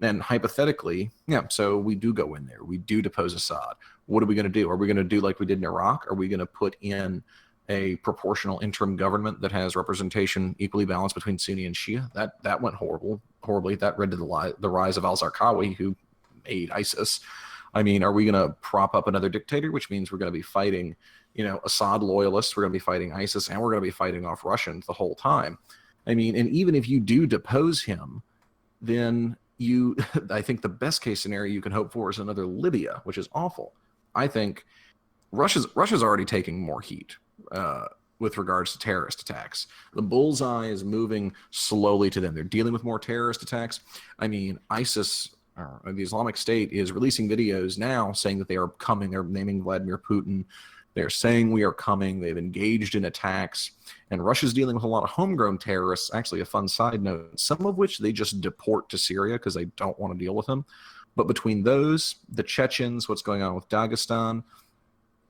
And hypothetically, so we do go in there. We do depose Assad. What are we going to do? Are we going to do like we did in Iraq? Are we going to put in a proportional interim government that has representation equally balanced between Sunni and Shia. That went horribly. That led to the rise of al-Zarqawi, who made ISIS. I mean, are we going to prop up another dictator, which means we're going to be fighting, Assad loyalists, we're going to be fighting ISIS, and we're going to be fighting off Russians the whole time. I mean, and even if you do depose him, then I think the best case scenario you can hope for is another Libya, which is awful. I think Russia's already taking more heat with regards to terrorist attacks. The bullseye is moving slowly to them. They're dealing with more terrorist attacks. I mean, ISIS, the Islamic State, is releasing videos now saying that they are coming. They're naming Vladimir Putin. They're saying we are coming. They've engaged in attacks. And Russia's dealing with a lot of homegrown terrorists. Actually, a fun side note, some of which they just deport to Syria because they don't want to deal with them. But between those, the Chechens, what's going on with Dagestan,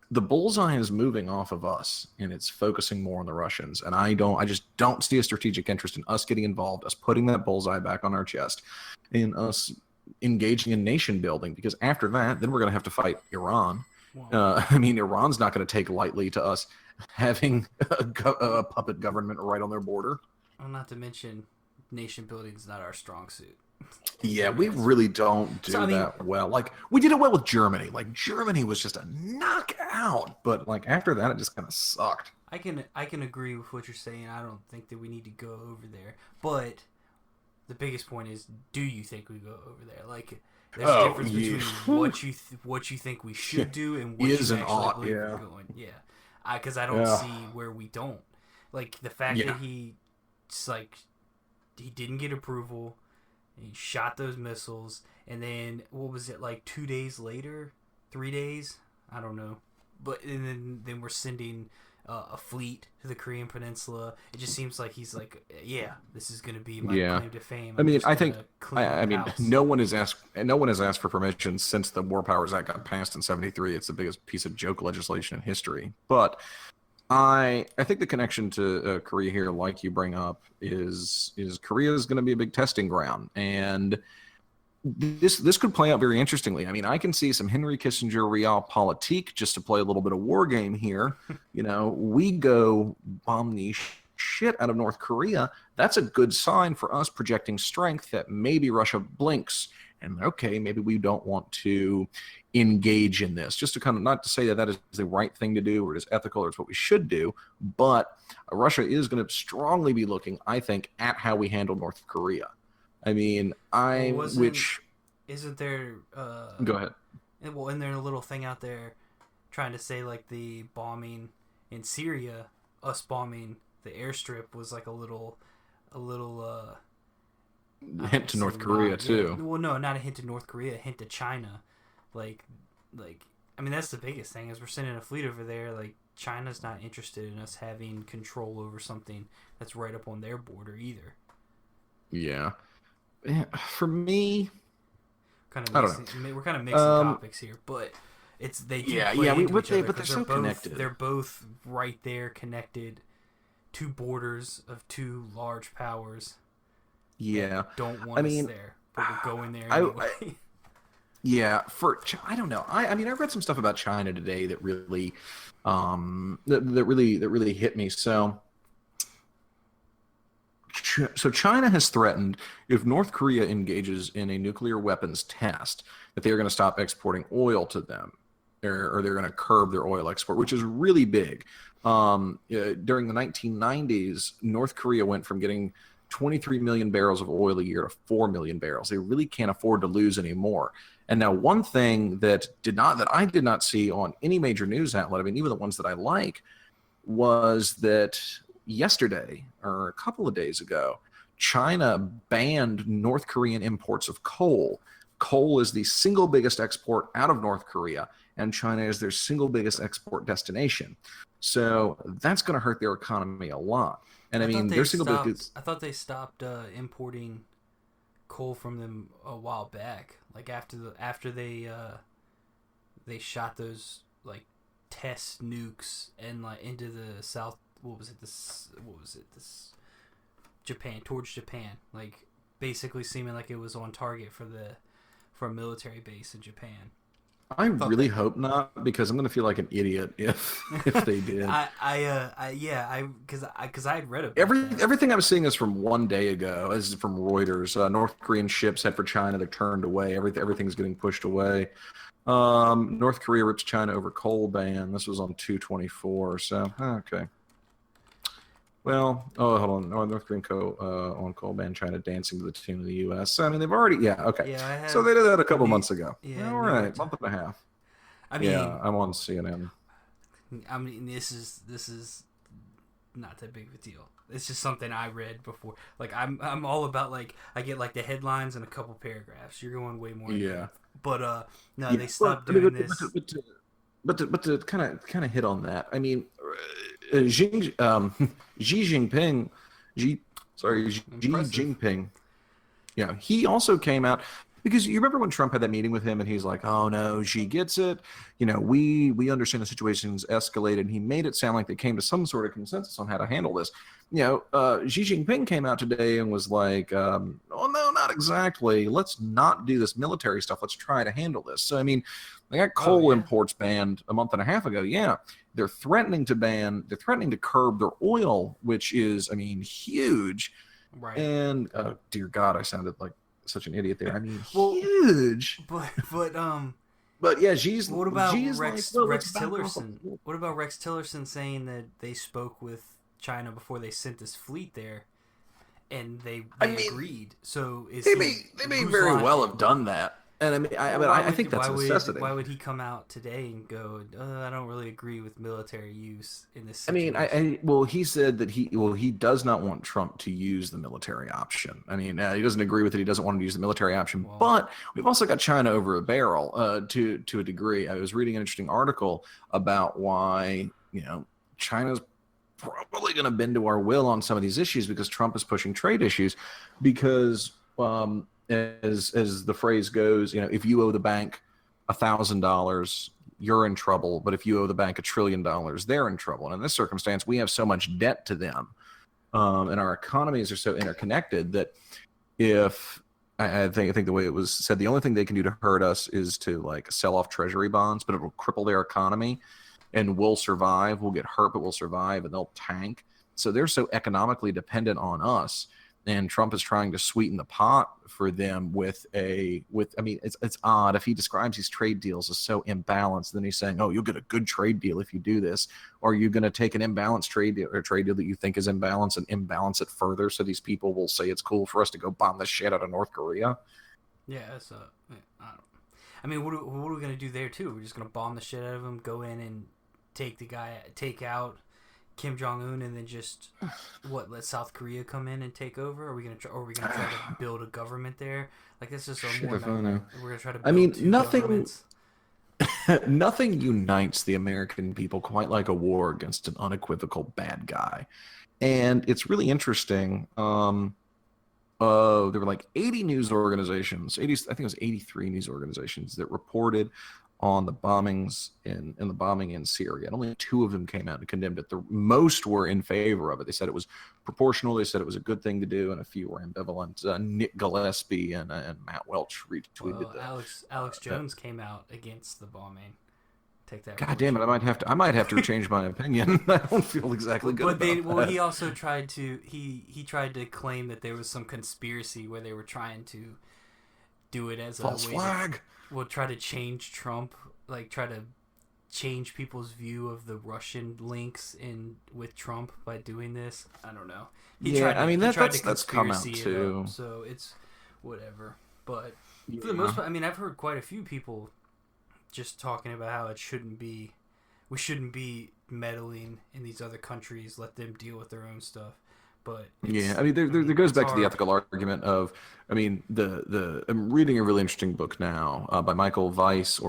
the bullseye is moving off of us, and it's focusing more on the Russians. And I just don't see a strategic interest in us getting involved, us putting that bullseye back on our chest, in us engaging in nation building, because after that, then we're going to have to fight Iran. I mean, Iran's not going to take lightly to us having a puppet government right on their border. Well, not to mention, nation building is not our strong suit. Yeah, we really don't do that well. Like, we did it well with Germany. Like, Germany was just a knockout, but like after that, it just kind of sucked. I can agree with what you're saying. I don't think that we need to go over there, but the biggest point is, do you think we go over there? Like, there's a difference between what you think we should do and what you actually believe we're going. Yeah, because I don't see where we don't. Like, the fact that he didn't get approval. He shot those missiles, and then what was it, like 2 days later, 3 days? I don't know. But and then we're sending a fleet to the Korean Peninsula. It just seems like he's like, this is going to be my claim to fame. I mean, no one has asked for permission since the War Powers Act got passed in '73. It's the biggest piece of joke legislation in history. But I think the connection to Korea here, like you bring up, is Korea is going to be a big testing ground, and this could play out very interestingly. I mean, I can see some Henry Kissinger realpolitik, just to play a little bit of war game here. We go bomb the shit out of North Korea. That's a good sign for us projecting strength that maybe Russia blinks, and okay, maybe we don't want to engage in this, just to kind of, not to say that is the right thing to do or is ethical or it's what we should do, but Russia is going to strongly be looking, I think, at how we handle North Korea. I mean, isn't there go ahead. Well, isn't there a little thing out there trying to say like the bombing in Syria, us bombing the airstrip, was like a little hint to North Korea too. Well, no, not a hint to North Korea, a hint to China. Like, I mean, that's the biggest thing, is we're sending a fleet over there. Like, China's not interested in us having control over something that's right up on their border either. Yeah. For me, I don't know. We're kind of mixing topics here, but they do play into each other, but they're so connected. They're both right there, connected, two borders of two large powers. Yeah, don't want us there, but we're going there anyway. I don't know. I mean, I read some stuff about China today that really, that really hit me. So China has threatened, if North Korea engages in a nuclear weapons test, that they are going to stop exporting oil to them, or they're going to curb their oil export, which is really big. During the 1990s, North Korea went from getting 23 million barrels of oil a year to 4 million barrels. They really can't afford to lose anymore. And now, one thing that I did not see on any major news outlet, I mean, even the ones that I like, was that yesterday, or a couple of days ago, China banned North Korean imports of coal. Coal is the single biggest export out of North Korea, and China is their single biggest export destination. So that's going to hurt their economy a lot. And I mean, their single biggest. I thought they stopped importing coal from them a while back. Like after they shot those like test nukes and like into the South. What was it? This Japan, towards Japan. Like basically seeming like it was on target for a military base in Japan. I really hope not, because I'm going to feel like an idiot if they did. Because I had read about Everything I was seeing is from one day ago. This is from Reuters. North Korean ships head for China. They're turned away. Everything's getting pushed away. North Korea rips China over coal ban. This was on 2/24. So okay. Well, hold on. North Korean on coal ban, China dancing to the tune of the U.S. So, I mean, they've already, okay. Yeah, so they did that a couple months ago. Yeah, all right, month and a half. I mean, I'm on CNN. I mean, this is not that big of a deal. It's just something I read before. Like, I'm all about, like, I get like the headlines and a couple paragraphs. You're going way more. Yeah. But no, they stopped doing this. But to kind of hit on that, I mean, Xi Jinping, Xi Jinping, yeah, he also came out, because you remember when Trump had that meeting with him and he's like, oh no, Xi gets it, we understand the situation's escalated, and he made it sound like they came to some sort of consensus on how to handle this. Xi Jinping came out today and was like, oh no, not exactly, let's not do this military stuff, let's try to handle this. So I mean, they got coal imports banned a month and a half ago. Yeah, they're threatening to curb their oil, which is, I mean, huge. Right. And dear God, I sounded like such an idiot there. I mean, huge. But yeah, what about Rex Rex Tillerson? What about Rex Tillerson saying that they spoke with China before they sent this fleet there, and they agreed? So they may very well have done that. And I mean, I think that's a necessity. Why would he come out today and go, I don't really agree with military use in this situation? I mean, he said that he does not want Trump to use the military option. I mean, he doesn't agree with it. He doesn't want to use the military option. Well, but we've also got China over a barrel to a degree. I was reading an interesting article about why, China's probably going to bend to our will on some of these issues because Trump is pushing trade issues because, as the phrase goes, if you owe the bank $1,000, you're in trouble. But if you owe the bank $1 trillion, they're in trouble. And in this circumstance, we have so much debt to them, and our economies are so interconnected that I think the way it was said, the only thing they can do to hurt us is to like sell off treasury bonds, but it will cripple their economy, and we'll survive. We'll get hurt, but we'll survive, and they'll tank. So they're so economically dependent on us. And Trump is trying to sweeten the pot for them I mean, it's odd if he describes these trade deals as so imbalanced. Then he's saying, oh, you'll get a good trade deal if you do this. Or are you going to take an imbalanced trade deal or a trade deal that you think is imbalanced and imbalance it further so these people will say it's cool for us to go bomb the shit out of North Korea? Yeah, I mean, what are we going to do there too? We're just going to bomb the shit out of them, go in and take out Kim Jong-un, and then just let South Korea come in and take over? Are we gonna try to build a government there? Like, that's just we're gonna try to build nothing unites the American people quite like a war against an unequivocal bad guy. And it's really interesting. There were like 80 news organizations, I think it was 83 news organizations that reported on the bombings in the bombing in Syria, and only 2 of them came out and condemned it. The most were in favor of it. They said it was proportional. They said it was a good thing to do, and a few were ambivalent. Nick Gillespie and Matt Welch retweeted that. Alex Jones came out against the bombing. Take that. God damn it! I might have to change my opinion. I don't feel exactly good. But he also tried to he tried to claim that there was some conspiracy where they were trying to do it as false flag. We'll try to change Trump, like try to change people's view of the Russian links with Trump by doing this. I don't know. That's come out too. So it's whatever. But for the most part, I mean, I've heard quite a few people just talking about how we shouldn't be meddling in these other countries. Let them deal with their own stuff. But I mean, there goes back to the ethical argument of, I mean, I'm reading a really interesting book now by Michael Weiss, I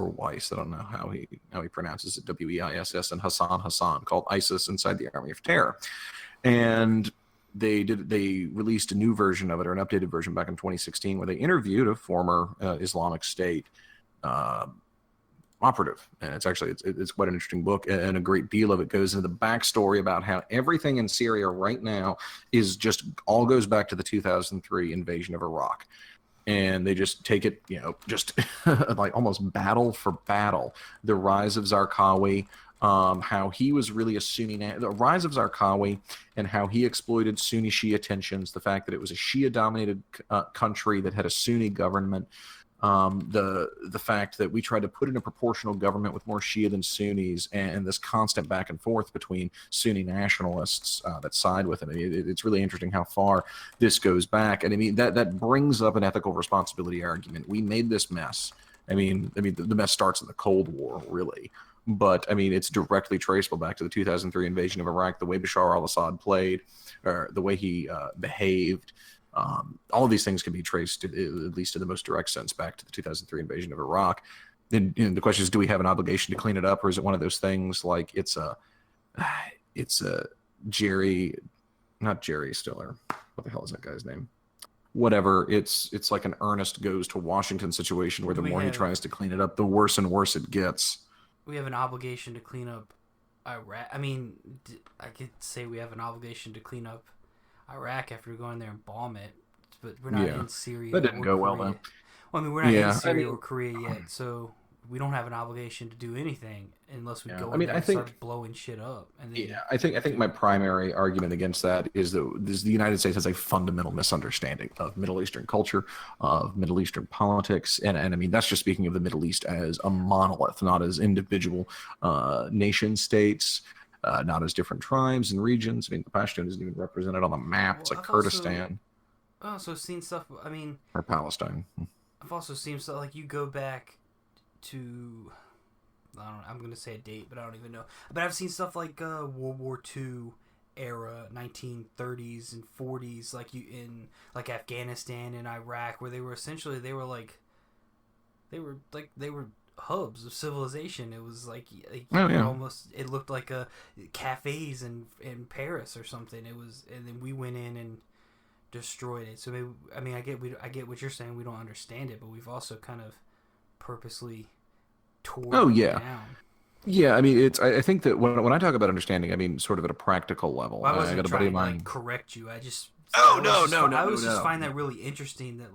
don't know how he pronounces it, Weiss, and Hassan, called ISIS Inside the Army of Terror. And they released a new version of it, or an updated version, back in 2016, where they interviewed a former Islamic State operative, and it's quite an interesting book, and a great deal of it goes into the backstory about how everything in Syria right now is just all goes back to the 2003 invasion of Iraq. and they just take it, just like almost battle for battle. The rise of Zarqawi, how he was really a Sunni, the rise of Zarqawi, and how he exploited Sunni Shia tensions, the fact that it was a Shia-dominated country that had a Sunni government, the fact that we tried to put in a proportional government with more Shia than Sunnis, and this constant back and forth between Sunni nationalists that side with him. I mean, it's really interesting how far this goes back, and I mean that brings up an ethical responsibility argument. We made this mess. I mean, the mess starts in the Cold War, really. But I mean, it's directly traceable back to the 2003 invasion of Iraq, the way Bashar al-Assad played, or the way he behaved. All of these things can be traced, at least in the most direct sense, back to the 2003 invasion of Iraq. And the question is, do we have an obligation to clean it up, or is it one of those things like it's a Jerry, not Jerry Stiller. What the hell is that guy's name? Whatever. It's like an Ernest goes to Washington situation where the more he tries to clean it up, the worse and worse it gets. We have an obligation to clean up Iraq. I mean, I could say we have an obligation to clean up Iraq after we go in there and bomb it, but we're not in Syria. That didn't go well, though. Well, I mean, we're not in Syria or Korea yet, so we don't have an obligation to do anything unless we go in there and start blowing shit up. And then, I think my primary argument against that is that the United States has a fundamental misunderstanding of Middle Eastern culture, of Middle Eastern politics, and I mean that's just speaking of the Middle East as a monolith, not as individual nation states. Not as different tribes and regions. I mean, the Pashtun isn't even represented on the map. It's like Kurdistan. I've also seen stuff, I mean... Or Palestine. I've also seen stuff, like, you go back to... I'm going to say a date, but I don't even know. But I've seen stuff like World War II era, 1930s and 40s, like in Afghanistan and Iraq, where they were hubs of civilization. It was almost, it looked like cafes in Paris or something. It was, and then we went in and destroyed it. So maybe, I mean, I get what you're saying. We don't understand it, but we've also kind of purposely tore it down. Yeah, I mean, I think that when I talk about understanding, I mean sort of at a practical level. Well, I wasn't trying to correct you. I just find that really interesting that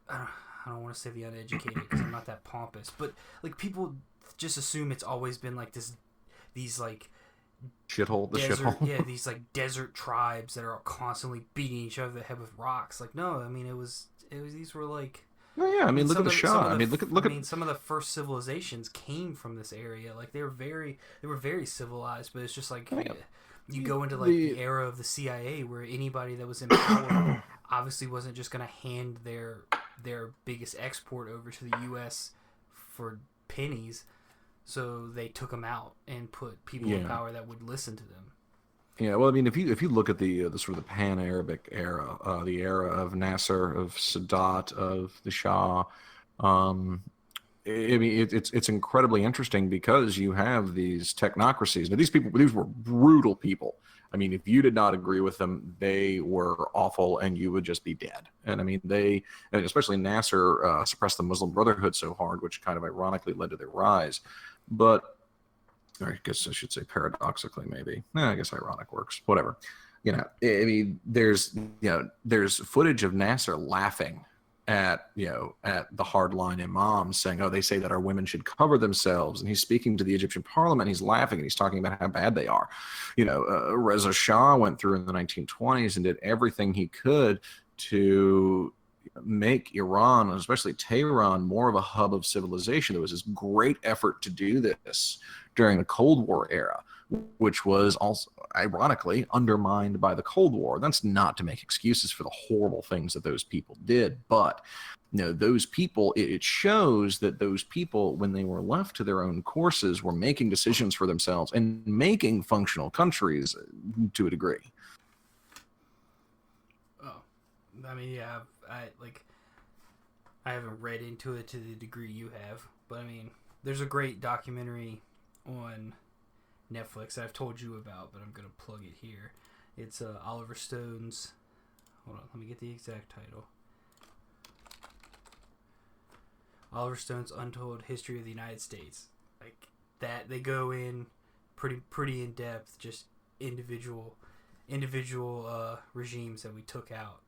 I don't want to say the uneducated because I'm not that pompous, but like people just assume it's always been like these like shithole. Yeah, these like desert tribes that are constantly beating each other in the head with rocks. Like no, I mean it was these were like. Oh yeah, I mean look at the Shah. I mean look at some of the first civilizations came from this area. Like they were very civilized, but it's just like you go into like the era of the CIA where anybody that was in power obviously wasn't just going to hand their biggest export over to the U.S. for pennies, so they took them out and put people in power that would listen to them. Yeah, well, I mean, if you look at the sort of the Pan-Arabic era, the era of Nasser, of Sadat, of the Shah, I mean, it's incredibly interesting because you have these technocracies. Now, these were brutal people. I mean, if you did not agree with them, they were awful, and you would just be dead. And I mean, and especially Nasser, suppressed the Muslim Brotherhood so hard, which kind of ironically led to their rise. But or I guess I should say paradoxically, maybe. I guess ironic works. Whatever. I mean, there's footage of Nasser laughing at the hardline imams saying, oh, they say that our women should cover themselves, and he's speaking to the Egyptian parliament, he's laughing, and he's talking about how bad they are. Reza Shah went through in the 1920s and did everything he could to make Iran, especially Tehran, more of a hub of civilization. There was this great effort to do this during the Cold War era, which was also ironically undermined by the Cold War. That's not to make excuses for the horrible things that those people did, but those people, it shows that those people, when they were left to their own courses, were making decisions for themselves and making functional countries to a degree. Oh, I mean, yeah, I haven't read into it to the degree you have, but I mean, there's a great documentary on Netflix that I've told you about, but I'm going to plug it here. It's Oliver Stone's... Hold on, let me get the exact title. Oliver Stone's Untold History of the United States. Like that, they go in pretty in depth, just individual regimes that we took out,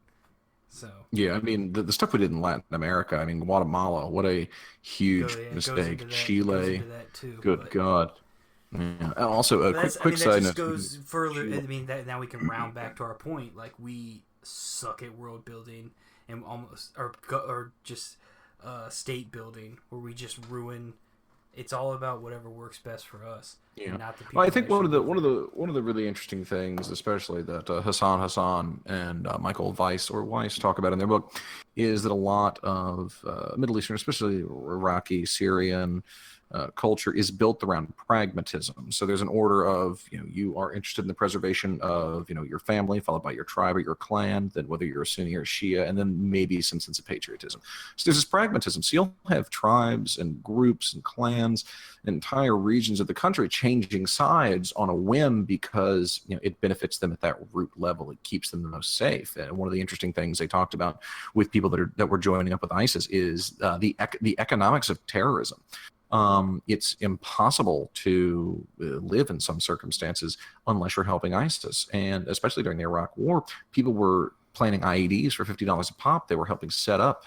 So Yeah, I mean the stuff we did in Latin America. I mean Guatemala, what a huge it goes into mistake. that. It goes Chile, into that too. good God. Yeah. And also, a But quick that's, I mean, that side just note. goes further. I Chile. mean, that now we can round back to our point. Like, we suck at world building and almost, or just state building, where we just ruin. It's all about whatever works best for us, Yeah. and not the people. Well, I think that should live there. one of the really interesting things, especially that Hassan and Michael Weiss talk about in their book, is that a lot of Middle Eastern, especially Iraqi, Syrian culture, is built around pragmatism. So there's an order of, you are interested in the preservation of, your family, followed by your tribe or your clan, then whether you're a Sunni or Shia, and then maybe some sense of patriotism. So there's this pragmatism. So you'll have tribes and groups and clans, entire regions of the country changing sides on a whim because it benefits them at that root level. It keeps them the most safe. And one of the interesting things they talked about with people that were joining up with ISIS is the economics of terrorism. It's impossible to live in some circumstances unless you're helping ISIS. And especially during the Iraq War, people were planning IEDs for $50 a pop. They were helping set up,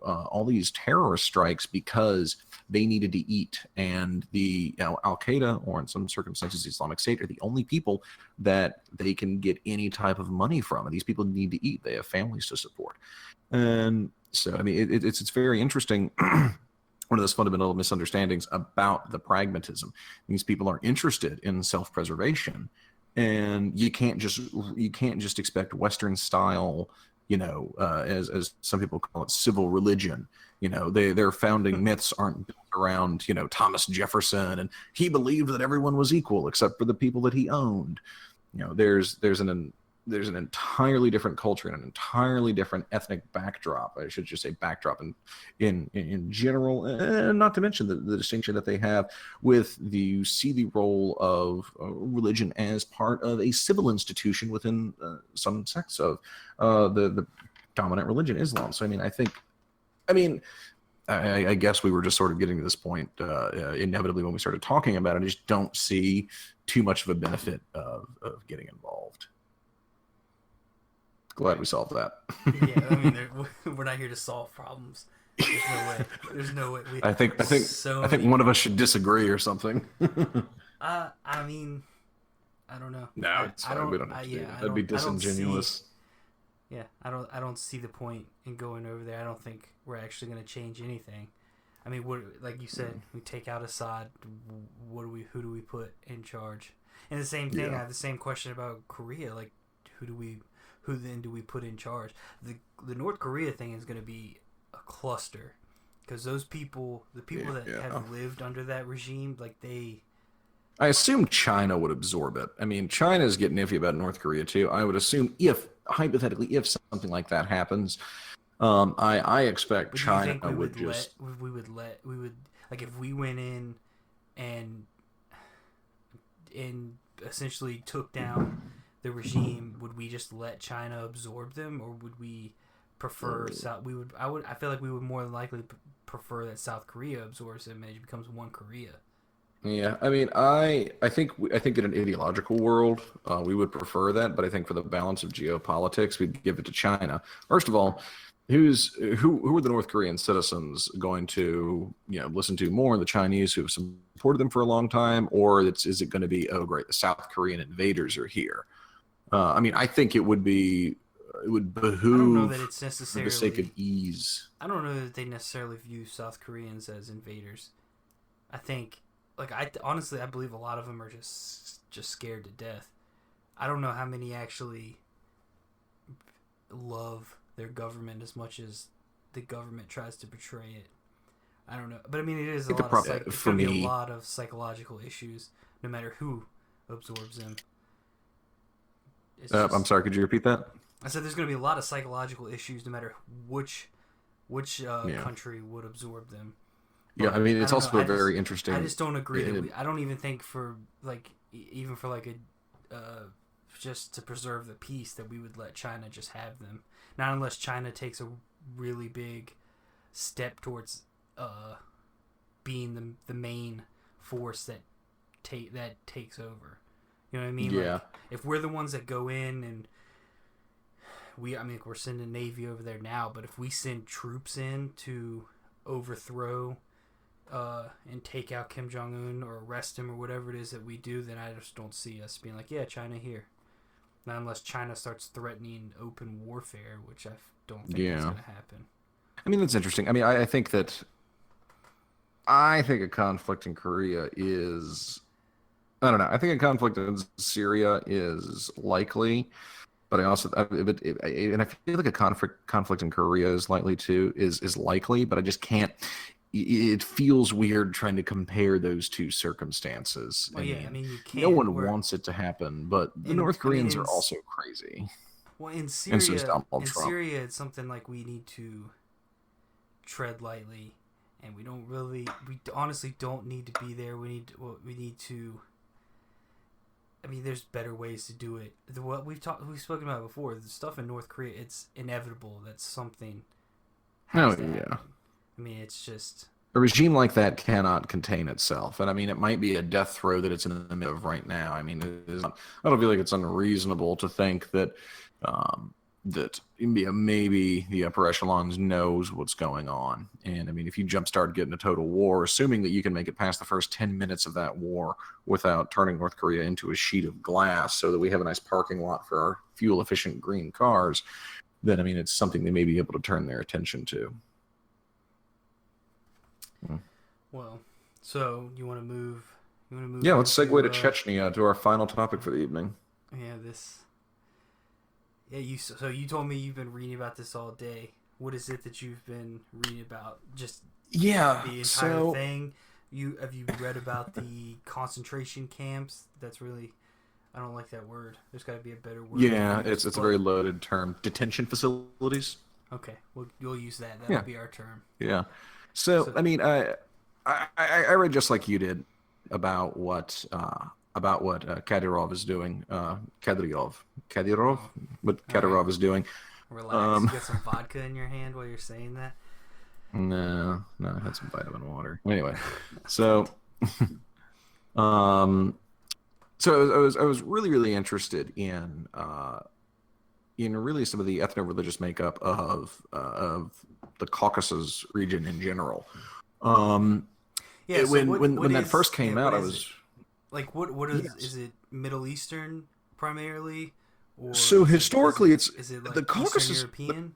all these terrorist strikes because they needed to eat. And the Al Qaeda, or in some circumstances, the Islamic State, are the only people that they can get any type of money from. And these people need to eat. They have families to support. And so, I mean, it's very interesting. One of those fundamental misunderstandings about the pragmatism. These people are interested in self-preservation, and you can't just expect Western style, as some people call it, civil religion. Their founding myths aren't built around, Thomas Jefferson, and he believed that everyone was equal except for the people that he owned. There's an entirely different culture and an entirely different ethnic backdrop. I should just say backdrop in general, and not to mention the distinction that they have with you see the role of religion as part of a civil institution within some sects of the dominant religion, Islam. So, I guess we were just sort of getting to this point inevitably when we started talking about it. I just don't see too much of a benefit of getting involved. Glad we solved that. Yeah, I mean, we're not here to solve problems. There's no way. I think one of us should disagree or something. I mean, I don't know. No, it's fine. We don't have to do that. That'd be disingenuous. I don't see the point in going over there. I don't think we're actually going to change anything. I mean, like you said, we take out Assad. Who do we put in charge? And the same thing. I have the same question about Korea. Like, who then do we put in charge? The North Korea thing is going to be a cluster, because the people that have lived under that regime, like I assume China would absorb it. I mean, China's getting iffy about North Korea too. I would assume hypothetically, if something like that happens, I expect China would just. We would like, if we went in and essentially took down the regime, would we just let China absorb them, or would we prefer South? I feel like we would more than likely prefer that South Korea absorbs them and it becomes one Korea. Yeah, I mean, I think in an ideological world, we would prefer that, but I think for the balance of geopolitics, we'd give it to China. First of all, who are the North Korean citizens going to listen to more? The Chinese who have supported them for a long time, or is it going to be, oh great, the South Korean invaders are here? I think it would behoove, I don't know that it's necessarily, for the sake of ease. I don't know that they necessarily view South Koreans as invaders. I think, honestly, I believe a lot of them are just scared to death. I don't know how many actually love their government as much as the government tries to portray it. I don't know, but I mean, it is a lot of it's going to be a lot of psychological issues, no matter who absorbs them. I'm sorry, could you repeat that? I said there's going to be a lot of psychological issues no matter which country would absorb them. Yeah, I mean, it's also very interesting. I just don't agree that I don't even think just to preserve the peace that we would let China just have them. Not unless China takes a really big step towards being the main force that takes over. You know what I mean? Yeah. Like, if we're the ones that go in and we're sending Navy over there now, but if we send troops in to overthrow and take out Kim Jong-un or arrest him or whatever it is that we do, then I just don't see us being like, yeah, China here. Not unless China starts threatening open warfare, which I don't think is going to happen. I mean, that's interesting. I mean, I think a conflict in Korea is, I don't know. I think a conflict in Syria is likely, but I feel like a conflict in Korea is likely, but I just can't. It feels weird trying to compare those two circumstances. Well, yeah, I mean, you can't. No one wants it to happen, but the North Koreans are also crazy. Well, in and so is Donald Trump. Syria, it's something like we need to tread lightly, and we honestly don't need to be there. We need to. I mean, there's better ways to do it. What we've spoken about before, the stuff in North Korea, it's inevitable that something has to happen. I mean, it's just... A regime like that cannot contain itself. And I mean, it might be a death throw that it's in the middle of right now. I mean, I don't feel like it's unreasonable to think that maybe the upper echelons knows what's going on. And I mean, if you jumpstart getting a total war, assuming that you can make it past the first 10 minutes of that war without turning North Korea into a sheet of glass so that we have a nice parking lot for our fuel-efficient green cars, then I mean, it's something they may be able to turn their attention to. Well, so you want to move? Yeah, let's segue to Chechnya, to our final topic for the evening. Yeah, So you told me you've been reading about this all day. What is it that you've been reading about? Just the entire thing. Have you read about the concentration camps? That's really, I don't like that word. There's got to be a better word. Yeah, it's a very loaded term. Detention facilities. Okay, we'll use that. That'll be our term. Yeah. So I mean, I read just like you did about what Kadyrov is doing. Kadyrov, what Kadyrov is doing. Relax. Get some vodka in your hand while you're saying that. No, I had some vitamin water. Anyway, so I was really interested in really some of the ethno-religious makeup of the Caucasus region in general. When that first came out, I was like, what is it? Middle Eastern primarily? Or so historically, is it like the Caucasus European?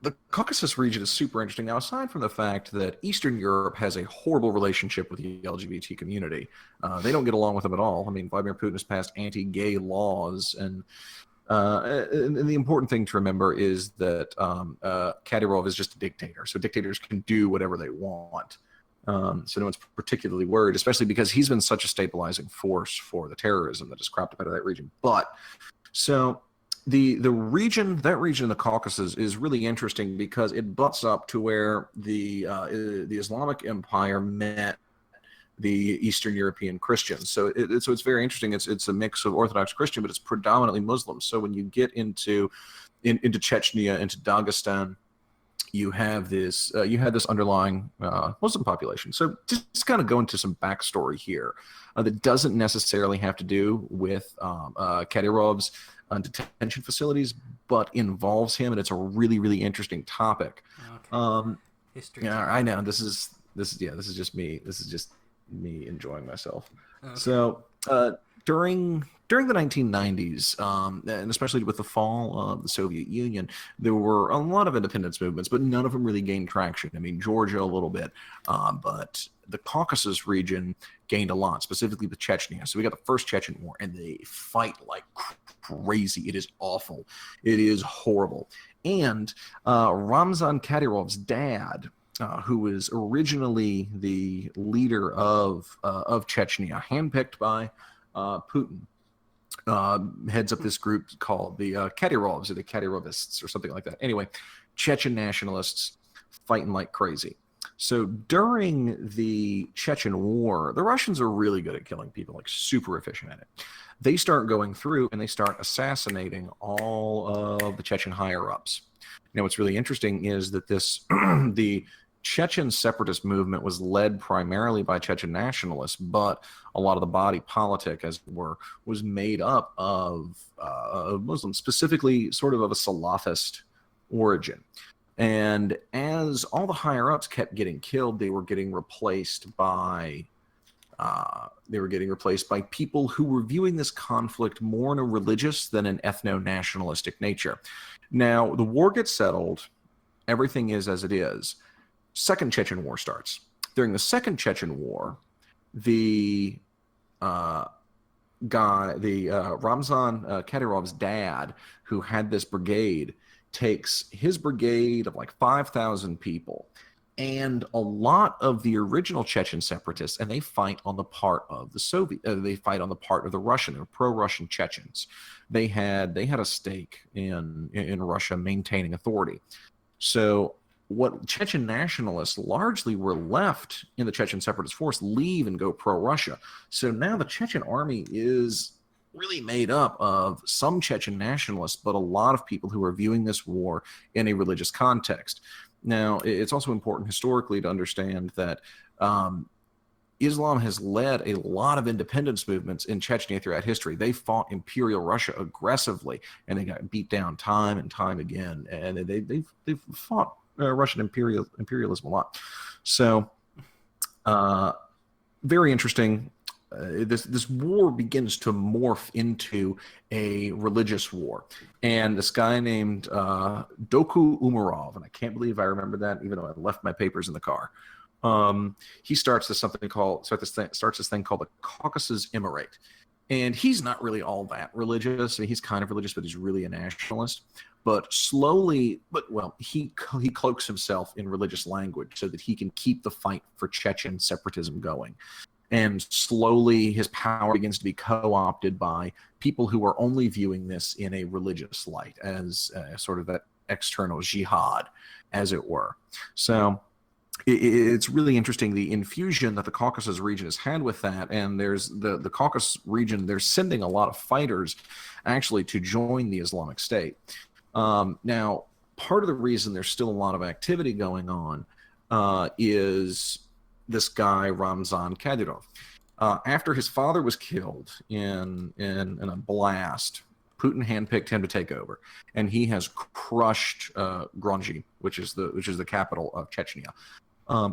The Caucasus region is super interesting. Now, aside from the fact that Eastern Europe has a horrible relationship with the LGBT community, they don't get along with them at all. I mean, Vladimir Putin has passed anti-gay laws, and the important thing to remember is that Kadyrov is just a dictator. So dictators can do whatever they want. So no one's particularly worried, especially because he's been such a stabilizing force for the terrorism that has cropped up out of that region. But so the region in the Caucasus is really interesting because it butts up to where the Islamic Empire met the Eastern European Christians. So it's very interesting. It's a mix of Orthodox Christian, but it's predominantly Muslim. So when you get into Chechnya, into Dagestan, you have this underlying Muslim population. So just kind of go into some backstory here that doesn't necessarily have to do with Kadyrov's detention facilities, but involves him, and it's a really, really interesting topic. Okay. History. Yeah, I know. This is just me. This is just me enjoying myself. Okay. So during the 1990s, and especially with the fall of the Soviet Union, there were a lot of independence movements, but none of them really gained traction. I mean, Georgia a little bit, but the Caucasus region gained a lot, specifically the Chechnya. So we got the first Chechen War, and they fight like crazy. It is awful. It is horrible. And Ramzon Kadyrov's dad, who was originally the leader of Chechnya, handpicked by Putin, heads up this group called the Kadyrovs or the Kadyrovists or something like that. Anyway, Chechen nationalists fighting like crazy. So during the Chechen War, the Russians are really good at killing people, like super efficient at it. They start going through and they start assassinating all of the Chechen higher-ups. Now, what's really interesting is that the Chechen separatist movement was led primarily by Chechen nationalists, but a lot of the body politic, as it were, was made up of Muslims, specifically sort of a Salafist origin. And as all the higher ups kept getting killed, they were getting replaced by people who were viewing this conflict more in a religious than an ethno-nationalistic nature. Now, the war gets settled, everything is as it is. Second Chechen War starts. During the Second Chechen War, the Ramzon Kadyrov's dad, who had this brigade, takes his brigade of like 5,000 people and a lot of the original Chechen separatists, and they fight on the part of the Soviet. They fight on the part of the Russian or pro-Russian Chechens. They had a stake in Russia maintaining authority. So what Chechen nationalists largely were left in the Chechen separatist force leave and go pro-Russia. So now the Chechen army is really made up of some Chechen nationalists, but a lot of people who are viewing this war in a religious context. Now, it's also important historically to understand that Islam has led a lot of independence movements in Chechnya throughout history. They fought Imperial Russia aggressively, and they got beat down time and time again. And they've fought Russian imperialism a lot. So, very interesting. This war begins to morph into a religious war, and this guy named Doku Umarov, and I can't believe I remember that, even though I left my papers in the car. He starts this thing called the Caucasus Emirate, and he's not really all that religious. I mean, he's kind of religious, but he's really a nationalist. But slowly, he cloaks himself in religious language so that he can keep the fight for Chechen separatism going. And slowly his power begins to be co-opted by people who are only viewing this in a religious light, as sort of that external jihad, as it were. So it's really interesting, the infusion that the Caucasus region has had with that. And there's the Caucasus region, they're sending a lot of fighters actually to join the Islamic State. Now, part of the reason there's still a lot of activity going on is this guy, Ramzon Kadyrov. After his father was killed in a blast, Putin handpicked him to take over, and he has crushed Grozny, which is the capital of Chechnya.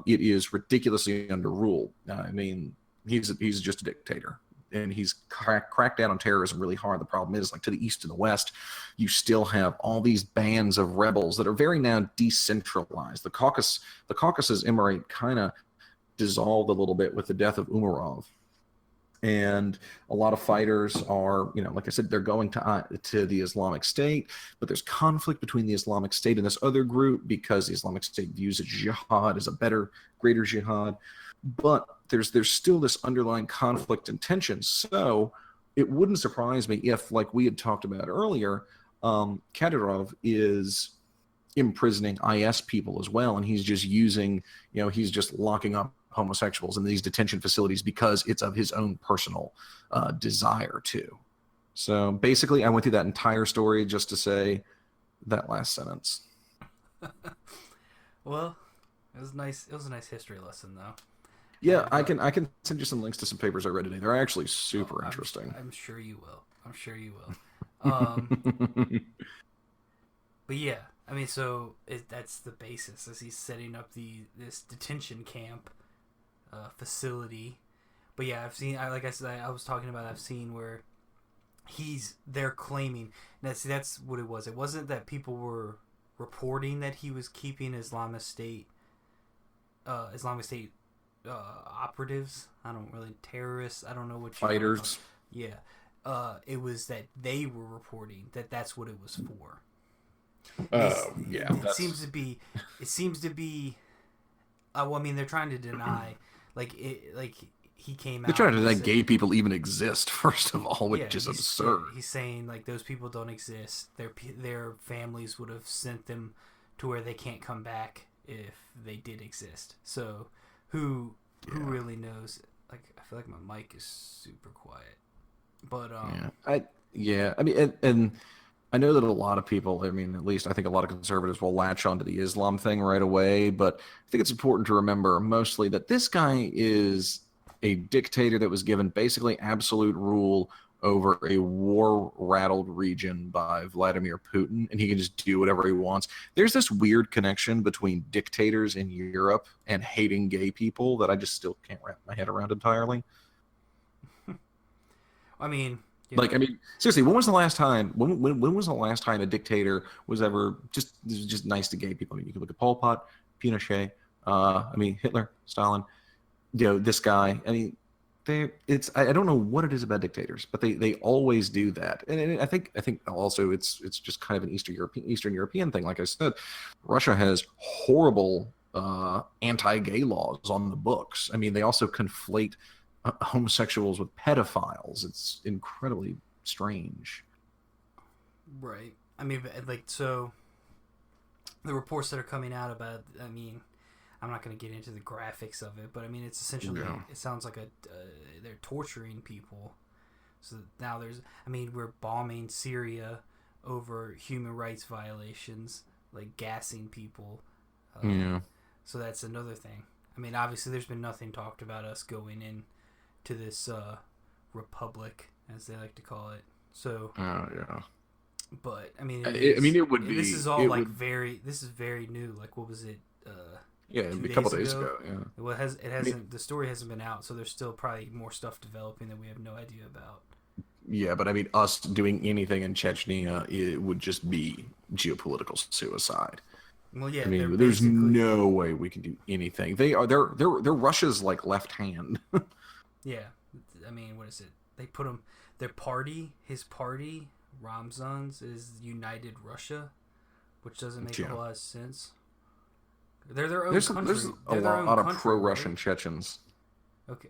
It is ridiculously under rule. I mean, he's just a dictator, and he's cracked down on terrorism really hard. The problem is, like, to the east and the west, you still have all these bands of rebels that are very now decentralized. The Caucasus Emirate kind of dissolved a little bit with the death of Umarov, and a lot of fighters are, like I said, they're going to the Islamic State, but there's conflict between the Islamic State and this other group because the Islamic State views jihad as a better, greater jihad, but there's still this underlying conflict and tension. So it wouldn't surprise me if, like we had talked about earlier, Kadyrov is imprisoning IS people as well, and he's just using, he's just locking up homosexuals in these detention facilities because it's of his own personal desire to. So basically, I went through that entire story just to say that last sentence. Well, it was nice. It was a nice history lesson, though. Yeah, I can send you some links to some papers I read today. They're actually super interesting. I'm sure you will. But yeah, I mean, so that's the basis, as he's setting up this detention camp facility. But yeah, I've seen, like I said, I was talking about, I've seen where they're claiming that's what it was. It wasn't that people were reporting that he was keeping Islamic State operatives. I don't really, terrorists. I don't know what fighters. Yeah, it was that they were reporting that that's what it was for. Yeah. It seems to be. Well, I mean, they're trying to deny, he came out. They're trying to deny gay people even exist, first of all, which is absurd. He's saying, like, those people don't exist. Their families would have sent them to where they can't come back if they did exist. So who really knows? Like, I feel like my mic is super quiet, but I mean, and I know that a lot of people, I mean, at least I think a lot of conservatives will latch onto the Islam thing right away, but I think it's important to remember mostly that this guy is a dictator that was given basically absolute rule over a war-rattled region by Vladimir Putin, and he can just do whatever he wants. There's this weird connection between dictators in Europe and hating gay people that I just still can't wrap my head around entirely. I mean, Like, I mean, seriously, when was the last time? When was the last time a dictator was ever just nice to gay people? I mean, you can look at Pol Pot, Pinochet. I mean, Hitler, Stalin. This guy. I mean, I don't know what it is about dictators, but they always do that. And I think also it's just kind of an Eastern European thing. Like I said, Russia has horrible anti-gay laws on the books. I mean, they also conflate homosexuals with pedophiles. It's incredibly strange. right. I mean, like, so the reports that are coming out about, I mean, I'm not going to get into the graphics of it, but I mean, it's essentially, it sounds like they're torturing people. So now we're bombing Syria over human rights violations, like gassing people. Yeah. So that's another thing. I mean, obviously, there's been nothing talked about us going in to this republic, as they like to call it. So. Oh yeah. But I mean, it would be. This is all like This is very new. Like, what was it? Yeah, a couple days ago. Yeah. Well, it hasn't. The story hasn't been out, so there's still probably more stuff developing that we have no idea about. Yeah, but I mean, us doing anything in Chechnya, it would just be geopolitical suicide. Well, yeah. I mean, there's no way we can do anything. They're Russia's like left hand. Yeah, I mean, what is it? They put him. His party, Ramzon's, is United Russia, which doesn't make a whole lot of sense. They're their own country. There's a lot of pro-Russian Chechens. Okay.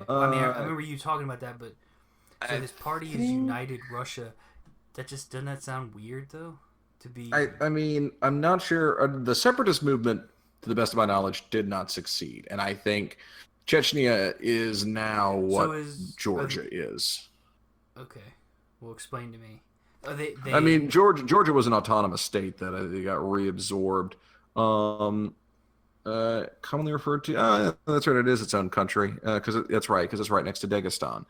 I mean, I remember you talking about that, but so this party is United Russia. Doesn't that sound weird though? To be. I mean, I'm not sure. The separatist movement, to the best of my knowledge, did not succeed, and I think Chechnya is now what Georgia is. Okay, well, explain to me. I mean, Georgia was an autonomous state that they got reabsorbed. Commonly referred to. That's right. It is its own country. Because it's right next to Dagestan.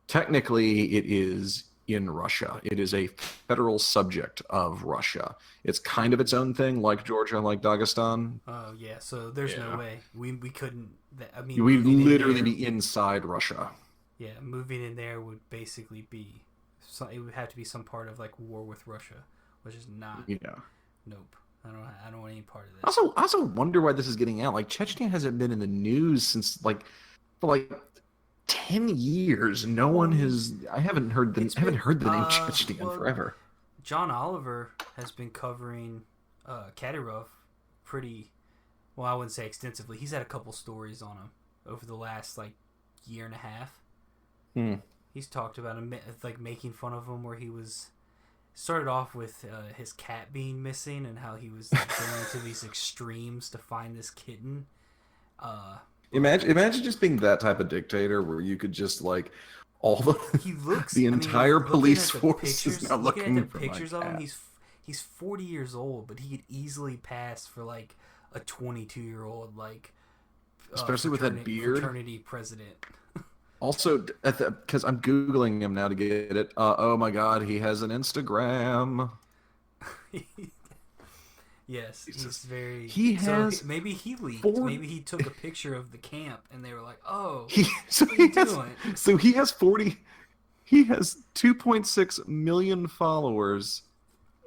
Technically, it is in Russia. It is a federal subject of Russia. It's kind of its own thing, like Georgia, like Dagestan. Oh yeah. So there's no way we couldn't. I mean, we'd literally be inside Russia. Yeah, moving in there would basically be. It would have to be some part of like war with Russia, which is not. Yeah. Nope. I don't want any part of this. I also wonder why this is getting out. Like, Chechnya hasn't been in the news since for 10 years. No one has. I haven't heard the name Chechnya in forever. John Oliver has been covering Kadyrov pretty. Well, I wouldn't say extensively. He's had a couple stories on him over the last year and a half. He's talked about him making fun of him, where he was. Started off with his cat being missing and how he was going to these extremes to find this kitten. Imagine just being that type of dictator where you could just all the entire police force is now looking at the pictures of him. He's 40 years old, but he could easily pass for a 22-year-old especially with that beard, fraternity president. Also, because I'm Googling him now to get it. Oh my God, he has an Instagram. Yes, he's very. Maybe he leaked. Maybe he took a picture of the camp, and they were like, "Oh, so he has 40. He has 2.6 million followers,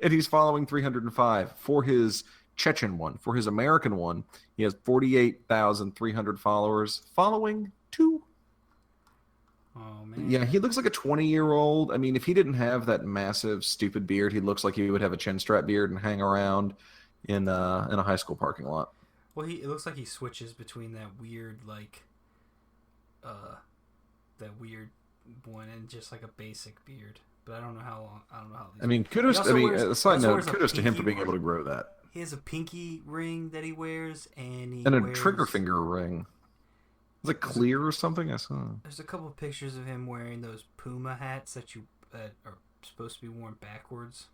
and he's following 305 for his Chechen one. For his American one, he has 48,300 followers, following 2. Oh man. Yeah, he looks like a 20-year-old. I mean, if he didn't have that massive, stupid beard, he looks like he would have a chin strap beard and hang around in a high school parking lot. Well, it looks like he switches between that weird one and just a basic beard. But I don't know how long. I don't know how. I mean, kudos to him for being able to grow that. He has a pinky ring that he wears, and a trigger finger ring. Is it clear or something? I saw. There's a couple of pictures of him wearing those Puma hats that are supposed to be worn backwards.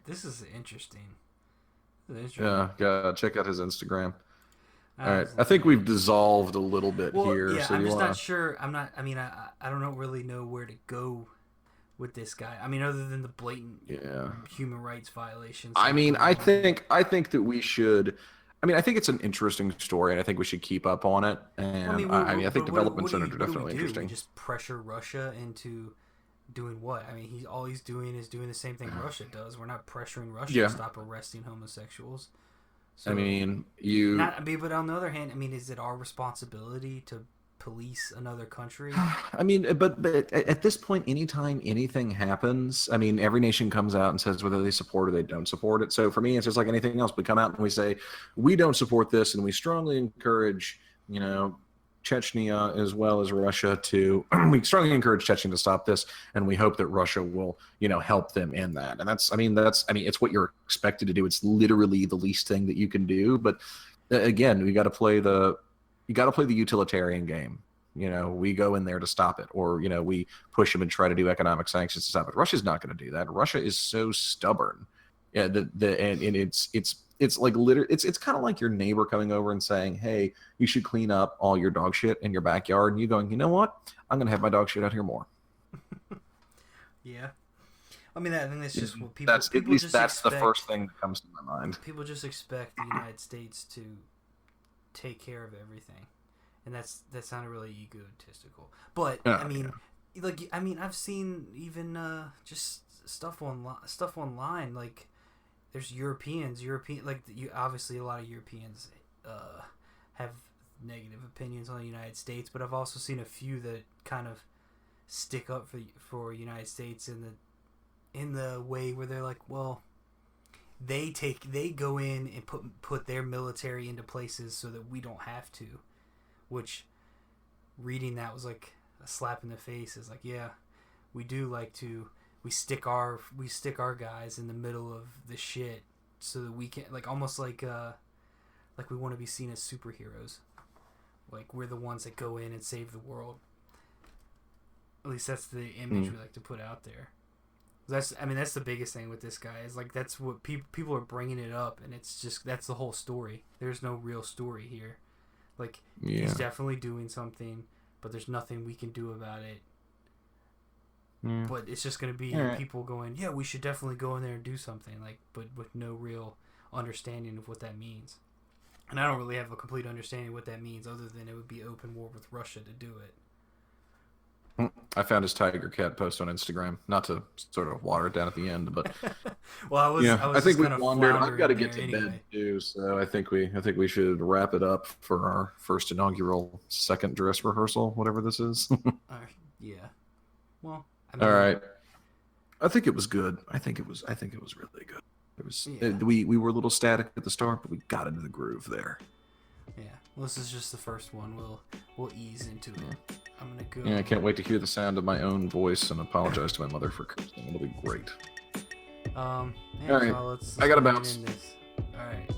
This is interesting. Yeah, check out his Instagram. All right, I think we've dissolved a little bit here. Yeah, so I'm just not sure. I don't really know where to go with this guy. I mean, other than the blatant human rights violations. I think that we should. I think it's an interesting story, and I think we should keep up on it. And I think developments in it are definitely interesting. We just pressure Russia into doing what? I mean, all he's doing is doing the same thing Russia does. We're not pressuring Russia to stop arresting homosexuals. So, but on the other hand, is it our responsibility to police another country? But at this point, anytime anything happens, every nation comes out and says whether they support or they don't support it. So for me, it's just like anything else. We come out and we say, we don't support this, and we strongly encourage, Chechnya as well as Russia we strongly encourage Chechnya to stop this, and we hope that Russia will, help them in that. And that's it's what you're expected to do. It's literally the least thing that you can do. But again, you got to play the utilitarian game. We go in there to stop it, or we push them and try to do economic sanctions to stop it. Russia's not going to do that. Russia is so stubborn. Yeah, it's like it's kind of like your neighbor coming over and saying, "Hey, you should clean up all your dog shit in your backyard," and you going, "You know what? I'm going to have my dog shit out here more." Yeah, I think that's just what people. That's the first thing that comes to my mind. People just expect the United States to take care of everything, and that sounded really egotistical. But I've seen even just stuff online like. There's obviously a lot of Europeans have negative opinions on the United States, but I've also seen a few that kind of stick up for United States in the way where they're like, well, they go in and put their military into places so that we don't have to, which reading that was like a slap in the face. It's like, yeah, we do like to. We stick our guys in the middle of the shit so that we can almost like we want to be seen as superheroes, like we're the ones that go in and save the world. At least that's the image we like to put out there. That's the biggest thing with this guy is like that's what people are bringing it up, and it's just that's the whole story. There's no real story here. He's definitely doing something, but there's nothing we can do about it. Yeah. But it's just going to be people going, yeah, we should definitely go in there and do something, but with no real understanding of what that means. And I don't really have a complete understanding of what that means, other than it would be open war with Russia to do it. I found his tiger cat post on Instagram, not to sort of water it down at the end, but well, I think we wandered. I've got to get to bed too, so I think we should wrap it up for our first inaugural second dress rehearsal, whatever this is. Yeah. Well. All right. I think it was good. I think it was really good. It was. We were a little static at the start, but we got into the groove there. Yeah. Well, this is just the first one. We'll ease into it. I'm gonna go. Yeah, I can't wait to hear the sound of my own voice and apologize to my mother for cursing. It'll be great. All right. So let's I gotta bounce. All right.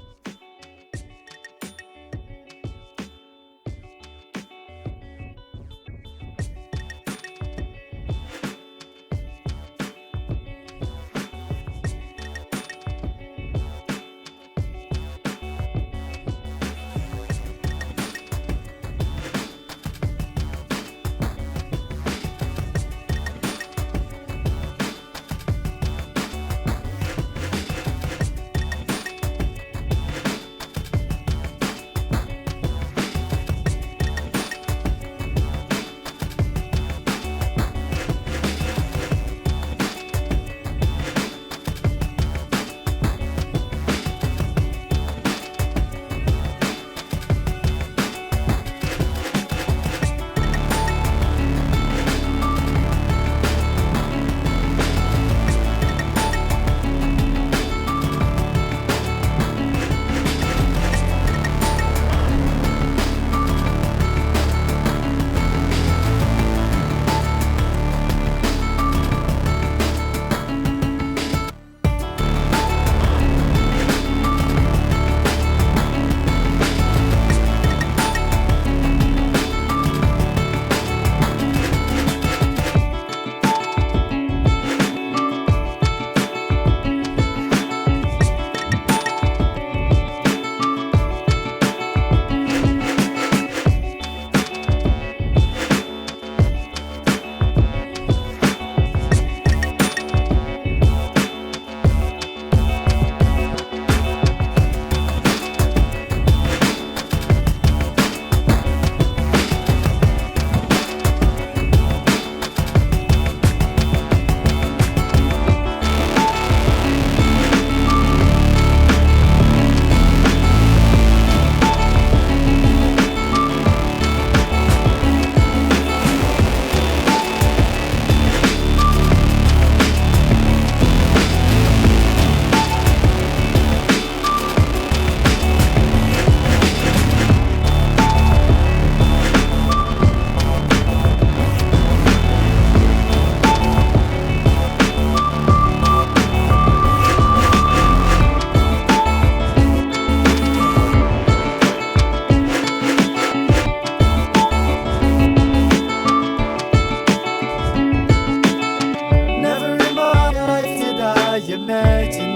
night